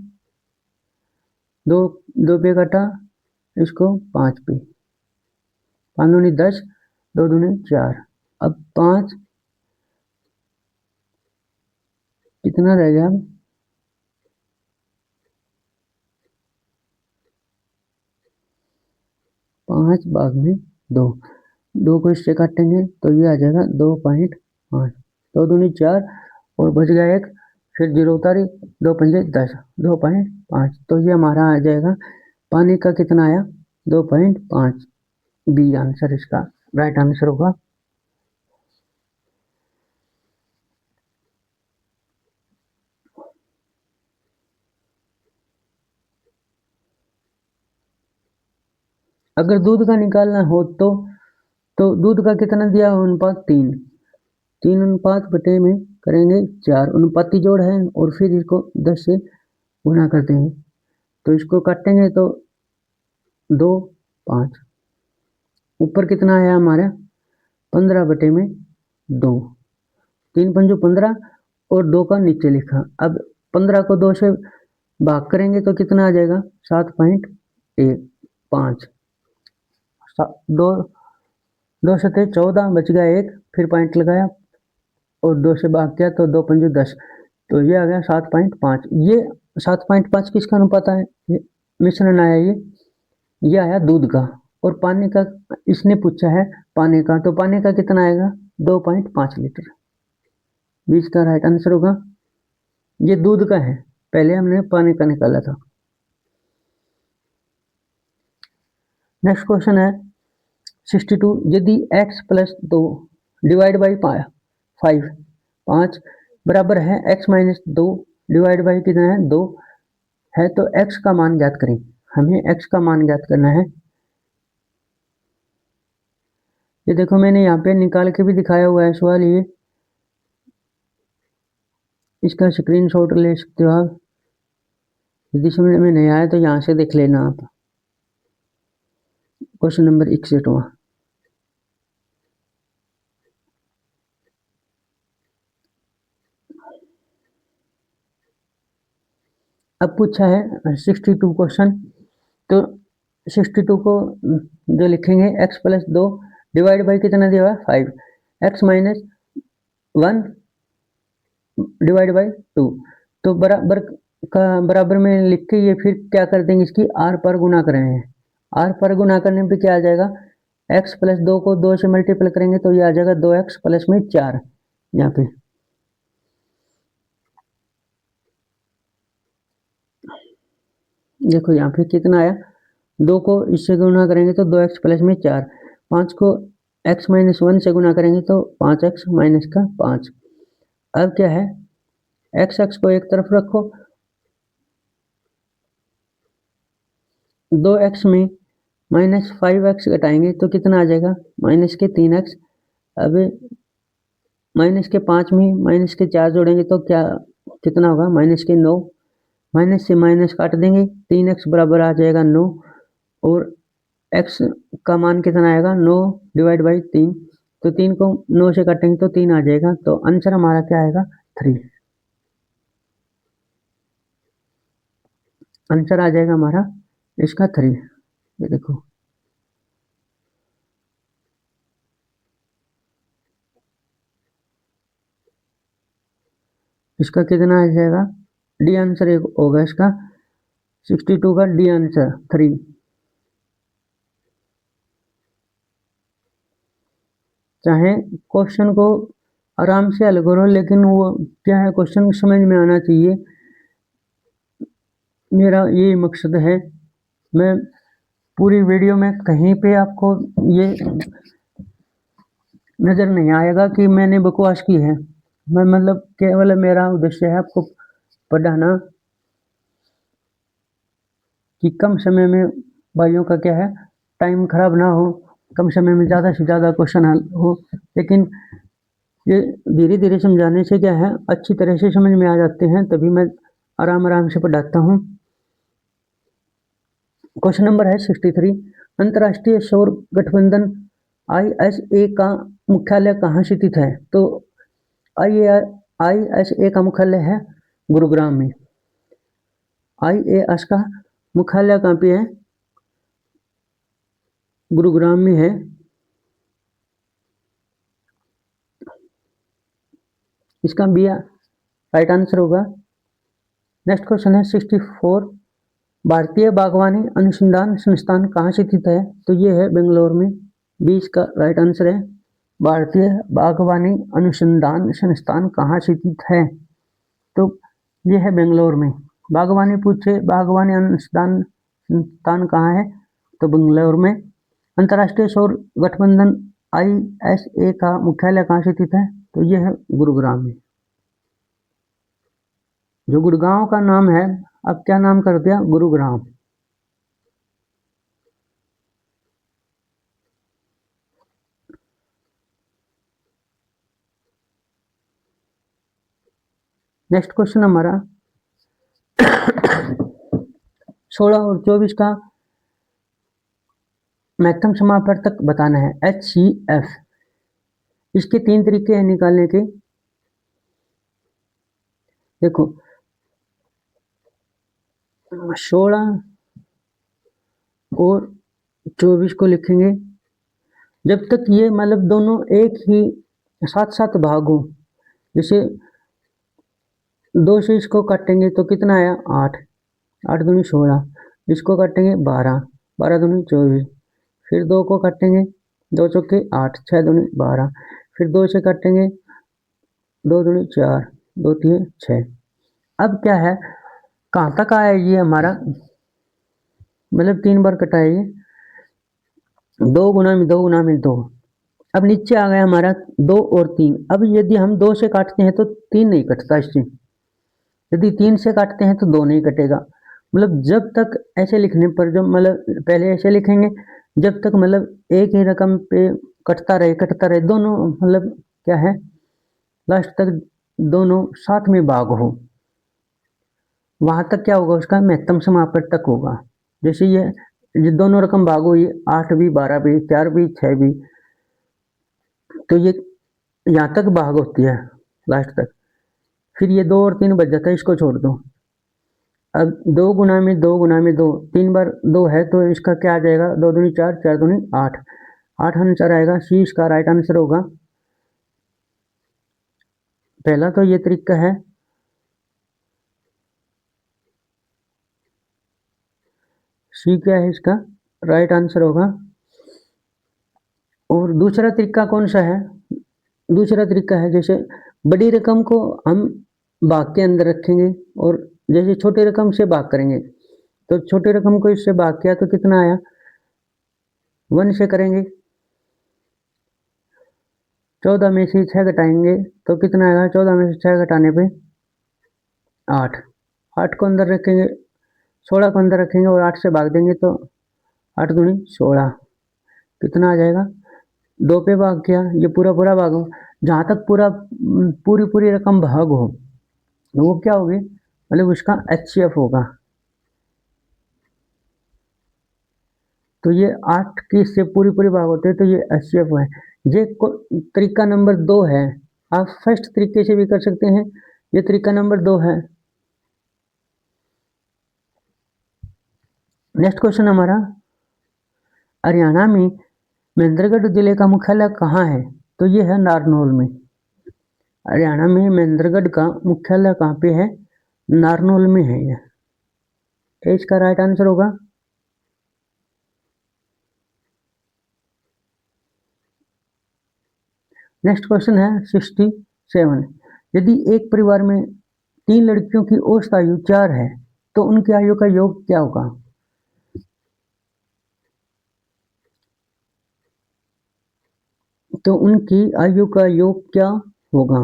2 2 पे काटा, इसको 5 पे, 5 दूनी 10, 2 दूनी 4। अब 5 कितना रह गया, 5 भाग में 2, 2 को इससे काटेंगे तो ये आ जाएगा 2.5, 2 दूनी 4 और बच गया 1, फिर 0 उतारी, 2 पंजे 10, 2.5। तो ये हमारा आ जाएगा पानी का कितना आया 2.5। बी आंसर इसका राइट आंसर होगा। अगर दूध का निकालना हो तो दूध का कितना दिया हो अनुपात 3, 3:5 में करेंगे 4, अनुपाती जोड़ है और फिर इसको 10 से गुना करते हैं। तो इसको काटेंगे तो 2 5, ऊपर कितना आया हमारा 15/2, 3 पंजो 15 और 2 का नीचे लिखा। अब 15 को 2 से भाग करेंगे तो कितना आ जाएगा 7.5, 2 2 सते 14, बच गया 1, फिर पॉइंट लगाया और 2 से भाग किया तो 2 पंजे 10, तो ये आ गया 7.5। ये 7.5 किसका अनुपात है, ये मिश्रण आया, ये आया दूध का। और पानी का इसने पूछा है पानी का, तो पानी का कितना आएगा 2.5 लीटर। 20 का राइट आंसर होगा। ये दूध का है, पहले हमने पानी का निकाला था। नेक्स्ट क्वेश्चन है 62, यदि x प्लस 2 डिवाइड बाई 5 5 बराबर है x माइनस 2 डिवाइड बाई कितना है 2 है, तो x का मान ज्ञात करें। हमें x का मान ज्ञात करना है। ये देखो मैंने यहाँ पे निकाल के भी दिखाया हुआ है सवाल, ये इसका स्क्रीनशॉट ले सकते हो आप। यदि समझ में नहीं आया तो यहाँ से देख लेना आप। Question number 61। अब पूछा है 62 क्वेश्चन, तो 62 को जो लिखेंगे x प्लस 2 डिवाइड बाई कितना दिया हुआ है 5, x माइनस 1 डिवाइड बाई 2, तो बराबर का बराबर में लिख के ये फिर क्या कर देंगे, इसकी r पर गुना करेंगे। r पर गुना करने पे क्या आ जाएगा, x प्लस 2 को 2 से मल्टीप्लाई करेंगे तो ये आ जाएगा 2x प्लस में 4। यहाँ पे देखो यहाँ पे कितना आया, 2 को इससे गुना करेंगे तो 2x प्लस में 4, 5 को x माइनस 1 से गुना करेंगे तो 5x माइनस का 5। अब क्या है, x को एक तरफ रखो, 2x में माइनस 5x घटाएंगे तो कितना आ जाएगा, माइनस के 3x। अब माइनस के 5 में माइनस के 4 जोड़ेंगे तो क्या कितना होगा, माइनस के 9। माइनस से माइनस काट देंगे, 3x बराबर आ जाएगा 9, और x का मान कितना आएगा 9 डिवाइड बाई 3, तो 3 को 9 से काटेंगे तो 3 आ जाएगा, तो आंसर हमारा क्या आएगा 3। आंसर आ जाएगा हमारा इसका 3। ये देखो इसका कितना आ जाएगा, डी आंसर एक होगा इसका, 62 का डी आंसर 3। चाहे क्वेश्चन को आराम से हल करो, लेकिन वो क्या है, क्वेश्चन समझ में आना चाहिए, मेरा यही मकसद है। मैं पूरी वीडियो में कहीं पे आपको ये नज़र नहीं आएगा कि मैंने बकवास की है। मैं मतलब केवल मेरा उद्देश्य है आपको पढ़ाना, कि कम समय में भाइयों का क्या है, टाइम खराब ना हो, कम समय में ज़्यादा से ज़्यादा क्वेश्चन हल हो। लेकिन ये धीरे धीरे समझाने से क्या है, अच्छी तरह से समझ में आ जाते हैं, तभी मैं आराम आराम से पढ़ाता हूँ। क्वेश्चन नंबर है 63, अंतर्राष्ट्रीय सौर गठबंधन ISA का मुख्यालय कहाँ स्थित है, तो ISA का मुख्यालय है गुरुग्राम में। IAS का मुख्यालय कहाँ पे है, गुरुग्राम में है। इसका बी राइट आंसर होगा। नेक्स्ट क्वेश्चन है 64, भारतीय बागवानी अनुसंधान संस्थान कहाँ स्थित है, तो ये है बेंगलोर में। बी इसका राइट आंसर है। भारतीय बागवानी अनुसंधान संस्थान कहाँ स्थित है, तो ये है बेंगलोर में। बागवानी पूछे, बागवानी अनुसंधान संस्थान कहाँ है, तो बेंगलोर में। अंतर्राष्ट्रीय सौर गठबंधन ISA का मुख्यालय कहाँ स्थित है, तो ये है गुरुग्राम में। जो गुड़गांव का नाम है, अब क्या नाम कर दिया, गुरुग्राम। नेक्स्ट क्वेश्चन हमारा 16 और 24 का महत्तम समापवर्तक बताना है, HCF। इसके 3 तरीके हैं निकालने के। देखो 16 और 24 को लिखेंगे, जब तक ये मतलब दोनों एक ही साथ साथ भाग हो। जैसे 2 से इसको काटेंगे तो कितना आया 8, 8 दूनी 16, इसको काटेंगे 12, 12 दूनी 24, फिर 2 को काटेंगे, 2 चौके 8, 6 दूनी 12, फिर 2 से काटेंगे, 2 दूनी 4, 2 तीन 6। अब क्या है, कहाँ तक आया ये हमारा, मतलब 3 बार कटा है ये, दो गुना में दो गुना में दो। अब नीचे आ गया हमारा दो और तीन। अब यदि हम दो से काटते हैं तो तीन नहीं कटता इससे, यदि तीन से काटते हैं तो दो नहीं कटेगा। मतलब जब तक ऐसे लिखने पर, जो मतलब पहले ऐसे लिखेंगे जब तक मतलब एक ही रकम पे कटता रहे दोनों, मतलब क्या है, लास्ट तक दोनों साथ में भाग हो, वहां तक क्या होगा, उसका महत्तम समापन तक होगा। जैसे ये दोनों रकम भाग हुई, 8 भी 12 भी 4 भी 6 भी, तो ये यहाँ तक भाग होती है लास्ट तक। फिर ये दो और तीन बच जाता है, इसको छोड़ दो। अब दो गुना में दो गुना में दो, तीन बार दो है तो इसका क्या आ जाएगा, दो दूनी चार, चार दूनी आठ, आठ आंसर आएगा। सी इसका राइट आंसर होगा। पहला तो ये तरीका है, सी क्या है इसका राइट आंसर होगा। और दूसरा तरीका कौन सा है, दूसरा तरीका है जैसे बड़ी रकम को हम भाग के अंदर रखेंगे और जैसे छोटी रकम से भाग करेंगे, तो छोटी रकम को इससे भाग किया तो कितना आया, 1 से करेंगे, 14 में से 6 घटाएंगे तो कितना आएगा, 14 में से 6 घटाने पे 8, 8 को अंदर रखेंगे, 16 को अंदर रखेंगे और 8 से भाग देंगे तो 8 दूनी 16, कितना आ जाएगा, 2 पे भाग किया, ये पूरा पूरा भाग हो। जहाँ तक पूरी पूरी रकम भाग हो तो वो क्या होगी, मतलब उसका HCF होगा। तो ये 8 की इससे पूरी पूरी भाग होते हैं तो ये HCF है। ये तरीका नंबर 2 है। आप फर्स्ट तरीके से भी कर सकते हैं, ये तरीका नंबर 2 है। नेक्स्ट क्वेश्चन हमारा, हरियाणा में महेंद्रगढ़ जिले का मुख्यालय कहाँ है, तो ये है नारनौल में। हरियाणा में महेंद्रगढ़ का मुख्यालय कहाँ पे है, नारनौल में है। ये इसका राइट आंसर होगा। नेक्स्ट क्वेश्चन है 67, यदि एक परिवार में 3 लड़कियों की औसत आयु 4 है तो उनकी आयु का योग क्या होगा। तो उनकी आयु का योग क्या होगा,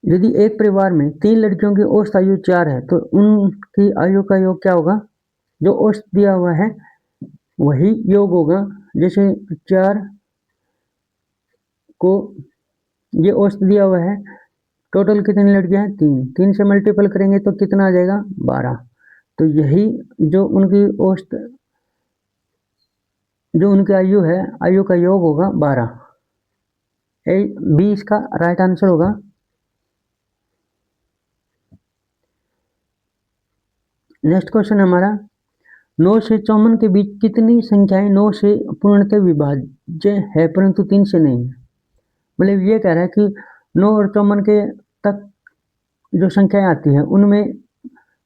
यदि एक परिवार में 3 लड़कियों की औसत आयु 4 है तो उनकी आयु का योग क्या होगा। जो औसत दिया हुआ है वही योग होगा। जैसे 4 को, ये औसत दिया हुआ है, टोटल कितनी लड़कियां हैं, 3, 3 से मल्टीपल करेंगे तो कितना आ जाएगा, 12। तो यही जो उनकी औसत, जो उनकी आयु है, आयु का योग होगा 12। बी इसका राइट आंसर होगा। नेक्स्ट क्वेश्चन हमारा, 9 से 54 के बीच कितनी संख्याएं 9 से पूर्णतः विभाज्य है परंतु 3 से नहीं है। मतलब ये कह रहा है कि 9 और 54 के तक जो संख्याएं आती है उनमें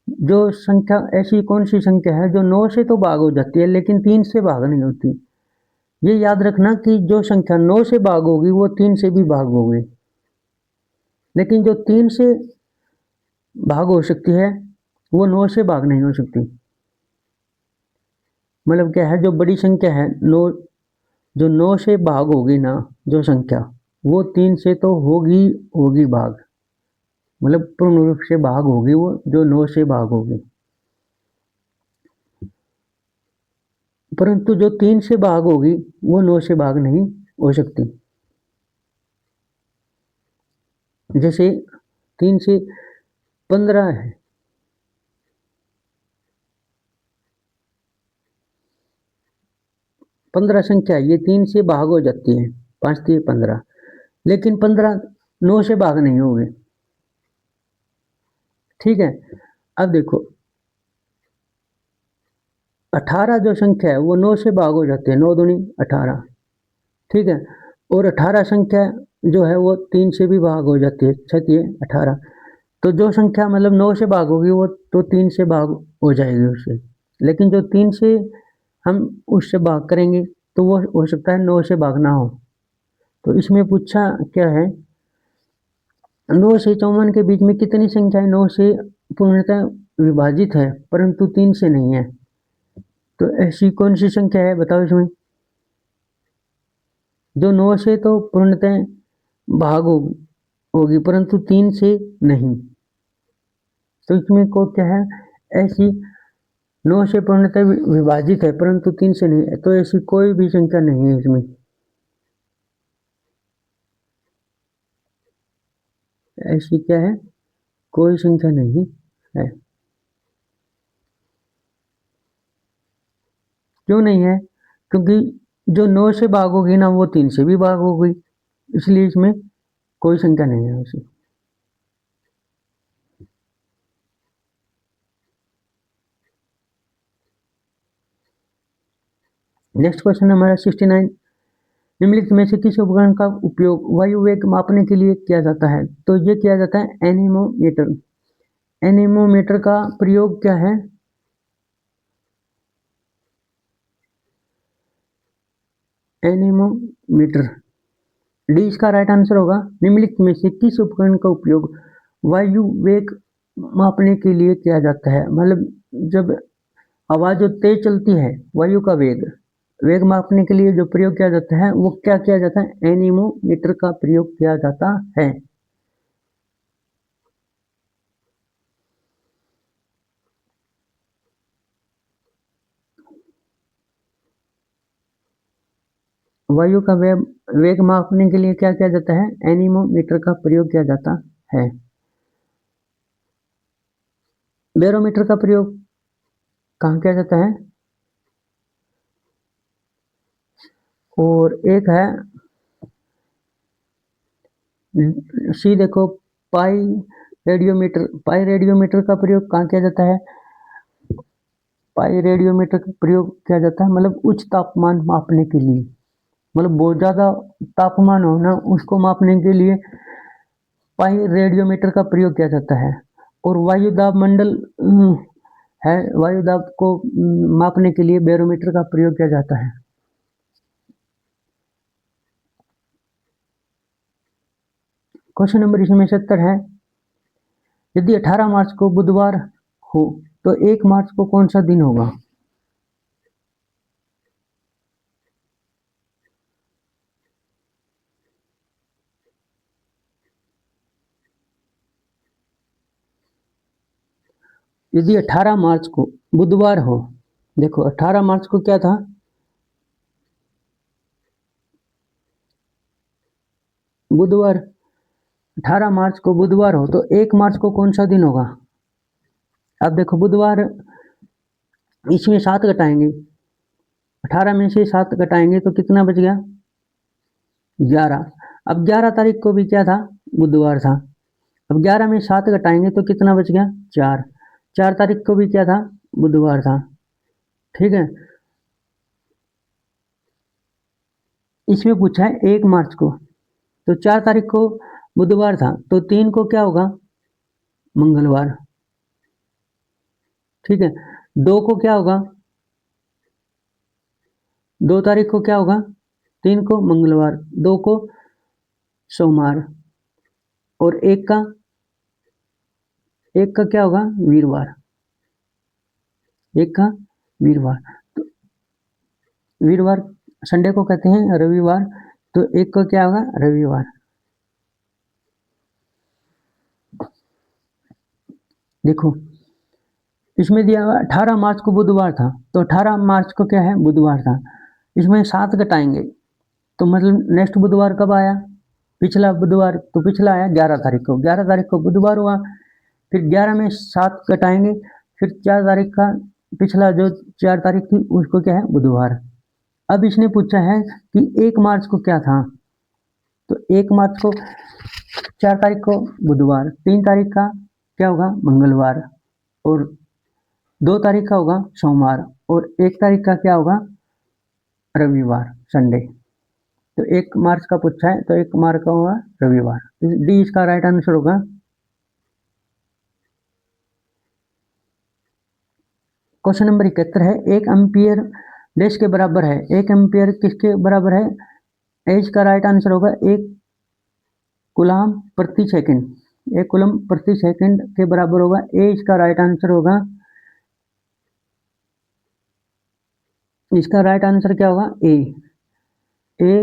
जो संख्या, ऐसी कौन सी संख्या है जो 9 से तो भाग हो जाती है लेकिन 3 से भाग नहीं होती। ये याद रखना कि जो संख्या 9 से भाग होगी वो 3 से भी भाग होगी, लेकिन जो 3 से भाग हो सकती है वो 9 से भाग नहीं हो सकती। मतलब क्या है, जो बड़ी संख्या है 9, जो 9 से भाग होगी ना जो संख्या, वो 3 से तो होगी भाग, मतलब पूर्ण रूप से भाग होगी वो, जो 9 से भाग होगी। परंतु जो 3 से भाग होगी वो 9 से भाग नहीं हो सकती। जैसे 3 से 15 है, 15 संख्या ये 3 से भाग हो जाती है, 5 3 15, लेकिन 15 9 से भाग नहीं होगी। ठीक है, अब देखो 18 जो संख्या है वो 9 से भाग हो जाती है, 9 दूनी 18। ठीक है, और 18 संख्या जो है वो 3 से भी भाग हो जाती है, 6 18। तो जो संख्या मतलब 9 से भाग होगी वो तो 3 से भाग हो जाएगी उससे, लेकिन जो 3 से हम उससे भाग करेंगे तो वो हो सकता है 9 से भाग ना हो। तो इसमें पूछा क्या है, 9 से 54 के बीच में कितनी संख्याएं 9 से पूर्णतः विभाजित है परंतु 3 से नहीं है। तो ऐसी कौन सी संख्या है बताओ इसमें, जो 9 से तो पूर्णतः भाग होगी परंतु 3 से नहीं। तो इसमें को क्या है, ऐसी 9 से पूर्णतः विभाजित है परंतु 3 से नहीं है, तो ऐसी कोई भी संख्या नहीं है इसमें। ऐसी क्या है, कोई संख्या नहीं है। क्यों नहीं है, क्योंकि जो 9 से भाग होगी ना वो 3 से भी भाग होगी, इसलिए इसमें कोई संख्या नहीं है ऐसी। नेक्स्ट क्वेश्चन हमारा 69, निम्नलिखित में से किस उपकरण का उपयोग वायु वेग मापने के लिए किया जाता है। तो ये किया जाता है एनीमोमीटर। एनीमोमीटर का प्रयोग क्या है, एनीमोमीटर, डी इसका राइट आंसर होगा। निम्नलिखित में से किस उपकरण का उपयोग वायु वेग मापने के लिए किया जाता है। मतलब जब आवाज जो तेज चलती है, वायु का वेग वेग मापने के लिए जो प्रयोग किया जाता है वो क्या किया जाता है, एनीमोमीटर का प्रयोग किया जाता है। वायु का वेग मापने के लिए क्या किया जाता है, एनीमोमीटर का प्रयोग किया जाता है। बैरोमीटर का प्रयोग कहाँ किया जाता है, और एक है सी देखो, पाई रेडियोमीटर। पाई रेडियोमीटर का प्रयोग कहाँ किया जाता है, पाई रेडियोमीटर का प्रयोग किया जाता है मतलब उच्च तापमान मापने के लिए, मतलब बहुत ज़्यादा तापमान हो ना उसको मापने के लिए पाई रेडियोमीटर का प्रयोग किया जाता है। और वायु दाब मंडल है, वायु दाब को मापने के लिए बैरोमीटर का प्रयोग किया जाता है। क्वेश्चन नंबर इसमें 70 है, यदि 18 मार्च को बुधवार हो तो 1 मार्च को कौन सा दिन होगा। यदि 18 मार्च को बुधवार हो, देखो 18 मार्च को क्या था, बुधवार, 18 मार्च को बुधवार हो तो 1 मार्च को कौन सा दिन होगा। अब देखो बुधवार, इसमें 7 घटाएंगे, 18 में से 7 घटाएंगे तो कितना बच गया, 11। अब 11 तारीख को भी क्या था, बुधवार था। अब 11 में 7 घटाएंगे तो कितना बच गया, 4। 4 तारीख को भी क्या था, बुधवार था। ठीक है, इसमें पूछा है 1 मार्च को, तो 4 तारीख को बुधवार था तो 3 को क्या होगा, मंगलवार। ठीक है, 2 को क्या होगा, 2 तारीख को क्या होगा, 3 को मंगलवार, 2 को सोमवार, और 1 का क्या होगा, वीरवार। 1 का वीरवार, तो वीरवार संडे को कहते हैं रविवार, तो 1 को क्या होगा, रविवार। देखो इसमें दिया हुआ 18 मार्च को बुधवार था, तो 18 मार्च को क्या है, बुधवार था। इसमें 7 घटाएंगे तो मतलब नेक्स्ट बुधवार कब आया, पिछला बुधवार, तो पिछला आया 11 तारीख को, 11 तारीख को बुधवार हुआ। फिर 11 में 7 घटाएंगे, फिर 4 तारीख का पिछला जो 4 तारीख थी उसको क्या है, बुधवार। अब इसने पूछा है कि 1 मार्च को क्या था, तो 1 मार्च को 4 तारीख को बुधवार, 3 तारीख का क्या होगा, मंगलवार, और 2 तारीख का होगा सोमवार, और 1 तारीख का क्या होगा, रविवार, संडे। तो 1 मार्च का पूछा है तो 1 मार्च का होगा रविवार, डी इसका राइट आंसर होगा। क्वेश्चन नंबर 71 है, 1 एम्पियर डैश के बराबर है। 1 एम्पियर किसके बराबर है, ए इसका राइट आंसर होगा 1 कूलम प्रति सेकंड। 1 कूलम प्रति सेकंड के बराबर होगा, ए इसका राइट आंसर होगा। इसका राइट आंसर क्या होगा? ए।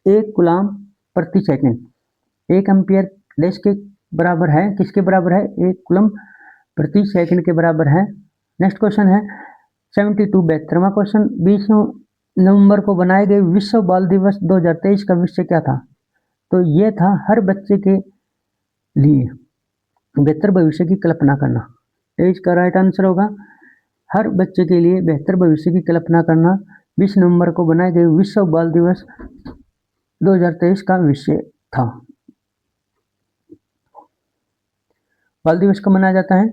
एक कूलाम प्रति सेकंड 1 एम्पियर डैश के बराबर है, किसके बराबर है? 1 कूलम प्रति सेकंड के बराबर है। नेक्स्ट क्वेश्चन है 72 72वां क्वेश्चन। 20 नवंबर को बनाए गए विश्व बाल दिवस 2023 का विषय क्या था? तो ये था हर बच्चे के लिए बेहतर भविष्य की कल्पना करना। इसका राइट आंसर होगा हर बच्चे के लिए बेहतर भविष्य की कल्पना करना। 20 नवंबर को बनाए गए विश्व बाल दिवस 2023 का विषय था। बाल दिवस कब मनाया जाता है?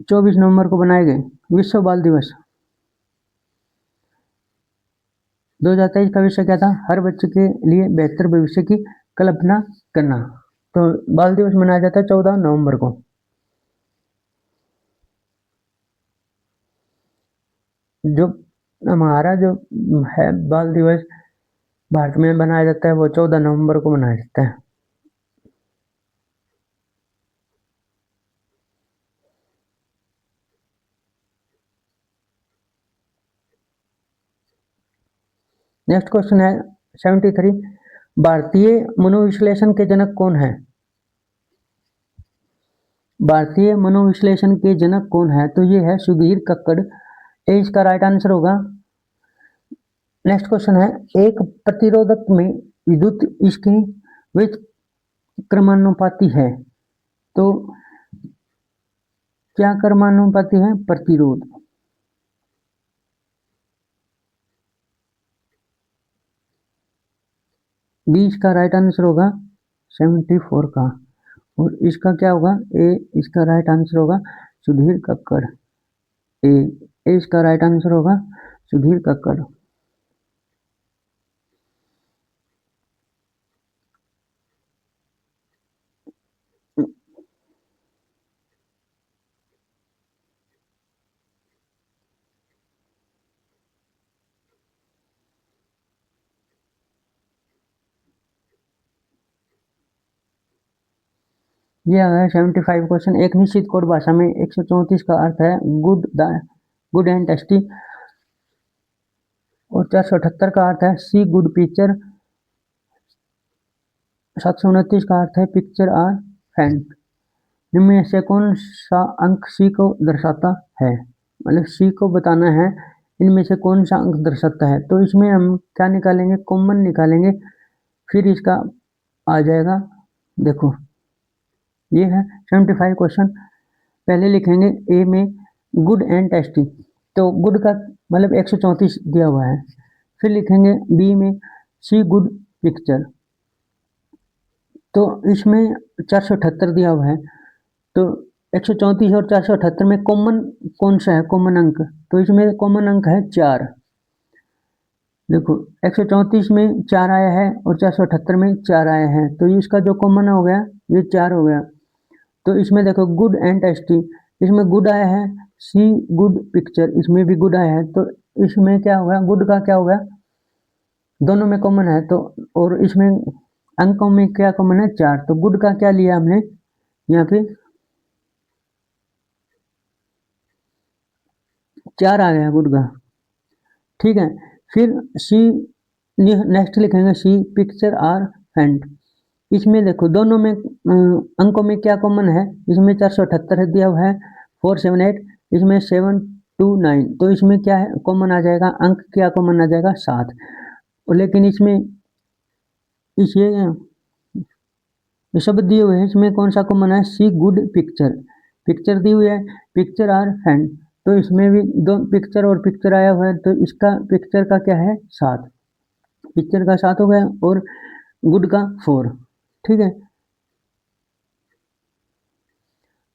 24 नवंबर को बनाए गए विश्व बाल दिवस 2023 का विषय क्या था? हर बच्चे के लिए बेहतर भविष्य की कल्पना करना। तो बाल दिवस मनाया जाता है 14 नवंबर को। जो हमारा जो है बाल दिवस भारत में बनाया जाता है वो 14 नवंबर को मनाया जाता है। नेक्स्ट क्वेश्चन है 73 भारतीय मनोविश्लेषण के जनक कौन है? भारतीय मनोविश्लेषण के जनक कौन है? तो ये है सुधीर कक्कड़। ए इसका राइट आंसर होगा। नेक्स्ट क्वेश्चन है एक प्रतिरोधक में विद्युत इसके विच क्रमानुपाती है। तो क्या क्रमानुपाती है? प्रतिरोध। बी इसका राइट आंसर होगा 74 का। और इसका क्या होगा? ए इसका राइट आंसर होगा सुधीर कक्कड़। ए इसका राइट आंसर होगा सुधीर कक्कड़। यह है 75 क्वेश्चन। एक निश्चित कोड भाषा में 134 का अर्थ है गुड एंड टेस्टी। और 478 का अर्थ है सी गुड पिक्चर। 729 का अर्थ है पिक्चर आर फैंट। इनमें से कौन सा अंक सी को दर्शाता है? मतलब सी को बताना है इनमें से कौन सा अंक दर्शाता है। तो इसमें हम क्या निकालेंगे? कॉमन निकालेंगे, फिर इसका आ जाएगा। देखो ये है 75 क्वेश्चन। पहले लिखेंगे ए में गुड एंड टेस्टी, तो गुड का मतलब 134 दिया हुआ है। फिर लिखेंगे बी में सी गुड पिक्चर, तो इसमें 478 दिया हुआ है। तो 134 और 478 में कॉमन कौन सा है? कॉमन अंक, तो इसमें कॉमन अंक है 4। देखो 134 में 4 आया है और 478 में 4 आया है, तो इसका जो कॉमन हो गया ये 4 हो गया। तो इसमें देखो गुड एंड टेस्टी, इसमें गुड आया है, सी गुड पिक्चर इसमें भी गुड आया है, तो इसमें क्या होगा? गुड का क्या होगा? दोनों में कॉमन है, तो और इसमें अंकों में क्या कॉमन है? 4। तो गुड का क्या लिया हमने यहाँ पे? 4 आ गया गुड का। ठीक है, फिर सी नेक्स्ट लिखेंगे सी पिक्चर आर फैंट। इसमें देखो दोनों में अंकों में क्या कॉमन है? इसमें 478 दिया हुआ है, 478, इसमें 729, तो इसमें क्या है कॉमन आ जाएगा? अंक क्या कॉमन आ जाएगा? 7। लेकिन इसमें इस ये शब्द दिए हुए हैं, इसमें कौन सा कॉमन है? सी गुड पिक्चर। पिक्चर दी हुई है, पिक्चर आर फैंट, तो इसमें भी दो पिक्चर और पिक्चर आया हुआ है, तो इसका पिक्चर का क्या है? 7। पिक्चर का 7 हो गया और गुड का 4। ठीक है,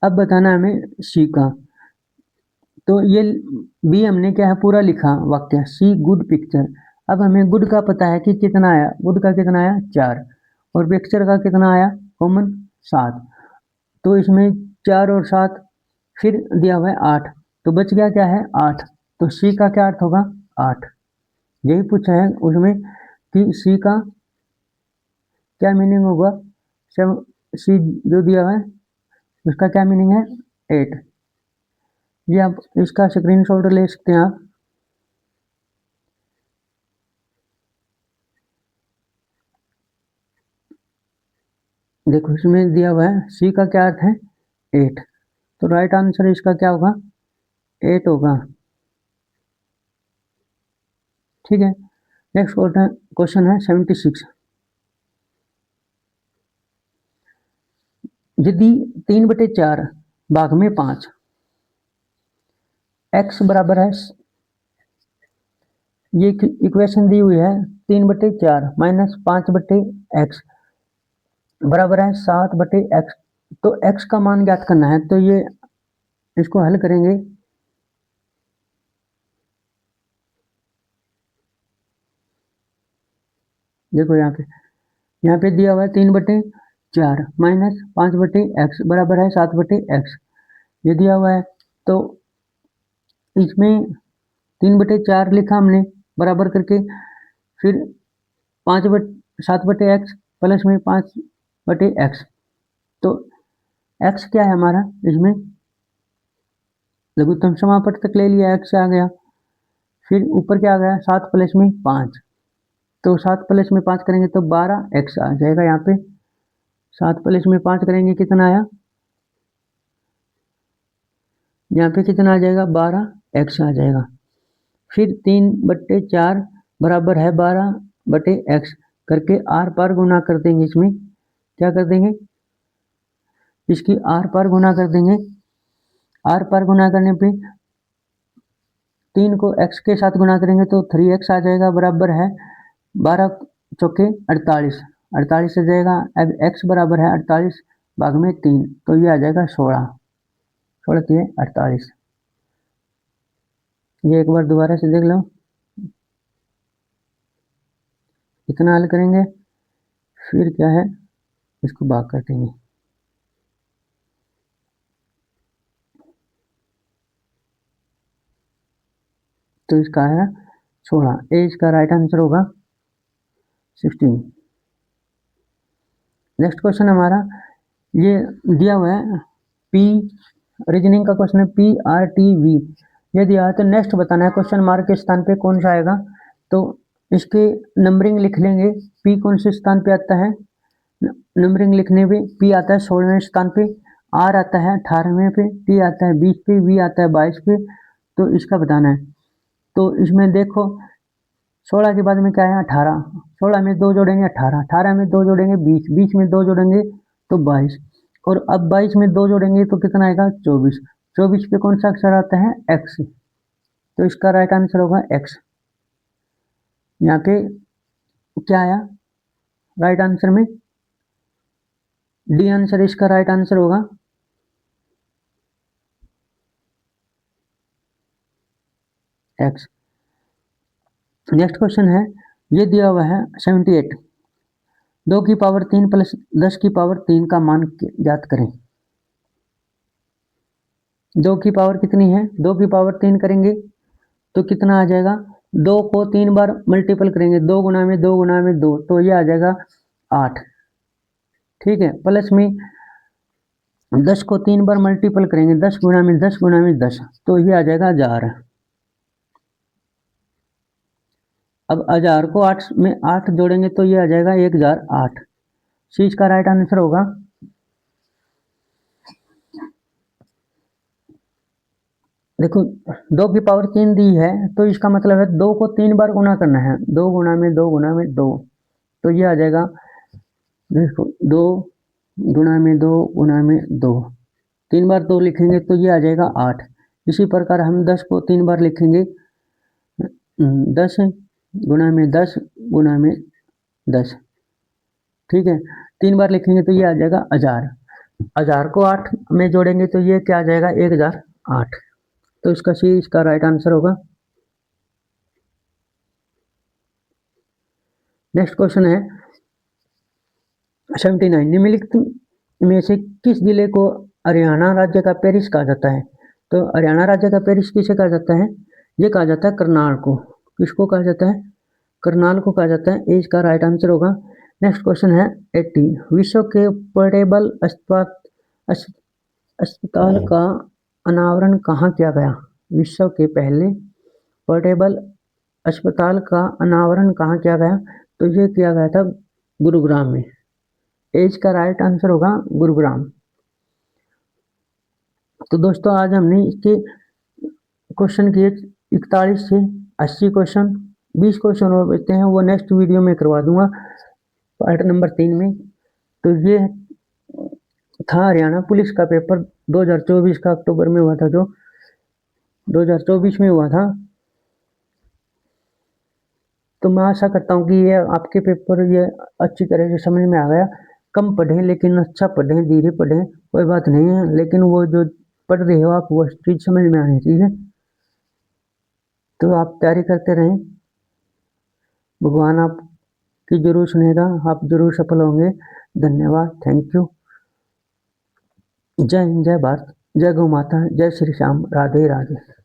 अब बताना हमें सी का। तो ये बी हमने क्या है पूरा लिखा वाक्य, सी गुड पिक्चर। अब हमें गुड का पता है कि कितना आया, गुड का कितना आया? 4, और पिक्चर का कितना आया कॉमन? 7। तो इसमें 4 और 7 फिर दिया हुआ है 8, तो बच गया क्या है? 8। तो सी का क्या अर्थ होगा? 8। यही पूछा है उसमें कि सी का क्या मीनिंग होगा। सी जो दिया हुआ है इसका क्या मीनिंग है 8। ये आप इसका स्क्रीनशॉट ले सकते हैं आप। देखो इसमें दिया हुआ है सी का क्या अर्थ है 8, तो राइट आंसर इसका क्या होगा 8 होगा। ठीक है, नेक्स्ट क्वेश्चन है 76। यदि 3/4 भाग में 5 x बराबर है, ये इक्वेशन दी हुई है 3/4 माइनस 5/x बराबर है 7/x, तो x का मान ज्ञात करना है। तो ये इसको हल करेंगे। देखो यहाँ पे दिया हुआ है 3/4 माइनस 5/x बराबर है 7/x, ये दिया हुआ है। तो इसमें 3/4 लिखा हमने बराबर करके, फिर 7/x प्लस में 5/x, तो x क्या है हमारा, इसमें लघुत्तम समापट तक ले लिया, x आ गया। फिर ऊपर क्या आ गया 7 प्लस में 5, तो 7 प्लस में 5 करेंगे तो 12x आ जाएगा। यहाँ पे 7 प्लस में 5 करेंगे कितना आया, यहाँ पे कितना आ जाएगा 12x आ जाएगा। फिर 3/4 बराबर है 12/x करके आर पार गुना कर देंगे। इसमें क्या कर देंगे, इसकी आर पार गुना कर देंगे। आर पार गुना करने पे 3 को x के साथ गुना करेंगे तो 3x आ जाएगा, बराबर है 12 चौके 48, 48 आ जाएगा। अब x बराबर है 48 भाग में 3, तो ये आ जाएगा 16, 16 48। ये एक बार दोबारा से देख लो, इतना हल करेंगे, फिर क्या है इसको भाग कर देंगे। तो इसका है 16, ए इसका राइट आंसर होगा 16। नेक्स्ट क्वेश्चन हमारा ये दिया हुआ है पी, रीजनिंग का क्वेश्चन है PRTV, ये दिया है। तो नेक्स्ट बताना है क्वेश्चन मार्क के स्थान पे कौन सा आएगा, तो इसके नंबरिंग लिख लेंगे। पी कौन से स्थान पे आता है, नंबरिंग लिखने पे पी आता है 16वें स्थान पे, आर आता है 18वें पे, टी आता है 20 पे, वी आता है 22 पे। तो इसका बताना है। तो इसमें देखो 16 के बाद में क्या है 18, 16 में 2 जोड़ेंगे 18, 18 में 2 जोड़ेंगे 20, 20 में 2 जोड़ेंगे तो 22, और अब 22 में 2 जोड़ेंगे तो कितना आएगा 24, 24 पे कौन सा अक्षर आता है x, तो इसका राइट आंसर होगा x। यहाँ पे क्या आया राइट आंसर में, डी आंसर इसका राइट आंसर होगा। x। नेक्स्ट क्वेश्चन है ये दिया हुआ है 78, 2 की पावर 3 प्लस 10 की पावर 3 का मान ज्ञात करें। 2 की पावर कितनी है, 2 की पावर 3 करेंगे तो कितना आ जाएगा, 2 को 3 बार मल्टीपल करेंगे, 2 गुना में 2 गुना में 2, तो ये आ जाएगा 8। ठीक है, प्लस में 10 को 3 बार मल्टीपल करेंगे, 10 गुना में 10 गुना में 10, तो ये आ जाएगा 1000। अब 1000 को 8 में 8 जोड़ेंगे तो ये आ जाएगा 1008, सी इसका राइट आंसर होगा। देखो 2 की पावर 3 दी है, तो इसका मतलब है 2 को 3 बार गुना करना है, 2 गुना में 2 गुना में 2, तो ये आ जाएगा, देखो 2 गुना में 2 गुना में 2, 3 बार 2 लिखेंगे तो ये आ जाएगा 8। इसी प्रकार हम 10 को 3 बार लिखेंगे, 10 गुना में 10 गुना में 10, ठीक है, 3 बार लिखेंगे तो ये आ जाएगा 1000। 1000 को 8 में जोड़ेंगे तो ये क्या आ जाएगा 1008, तो इसका सी इसका राइट आंसर होगा। नेक्स्ट क्वेश्चन है 79, निम्नलिखित में से किस जिले को हरियाणा राज्य का पेरिस कहा जाता है। तो हरियाणा राज्य का पेरिस किसे कहा जाता है, ये कहा जाता है करनाल को। किसको कहा जाता है, करनाल को कहा जाता है, एज का राइट आंसर होगा। नेक्स्ट क्वेश्चन है 80, विश्व के पोर्टेबल अस्पताल का अनावरण कहाँ किया गया? विश्व के पहले पोर्टेबल अस्पताल का अनावरण कहाँ किया गया? तो ये किया गया था गुरुग्राम में। एज का राइट आंसर होगा गुरुग्राम। तो दोस्तों आज हमने इसके क्वेश्चन किए 41 से 80 क्वेश्चन, 20 क्वेश्चन और बचते हैं, वो नेक्स्ट वीडियो में करवा दूंगा पार्ट नंबर 3 में। तो ये था हरियाणा पुलिस का पेपर 2024 का, अक्टूबर में हुआ था, जो 2024 में हुआ था। तो मैं आशा करता हूँ कि ये आपके पेपर ये अच्छी तरह से समझ में आ गया। कम पढ़ें लेकिन अच्छा पढ़ें, धीरे पढ़ें, कोई बात नहीं है, लेकिन वो जो पढ़ रहे हो आप वो चीज़ समझ में आनी चाहिए। तो आप तैयारी करते रहें, भगवान आपकी जरूर सुनेगा, आप जरूर सफल होंगे। धन्यवाद, थैंक यू। जय हिंद, जय भारत, जय गौ माता, जय श्री श्याम, राधे राधे।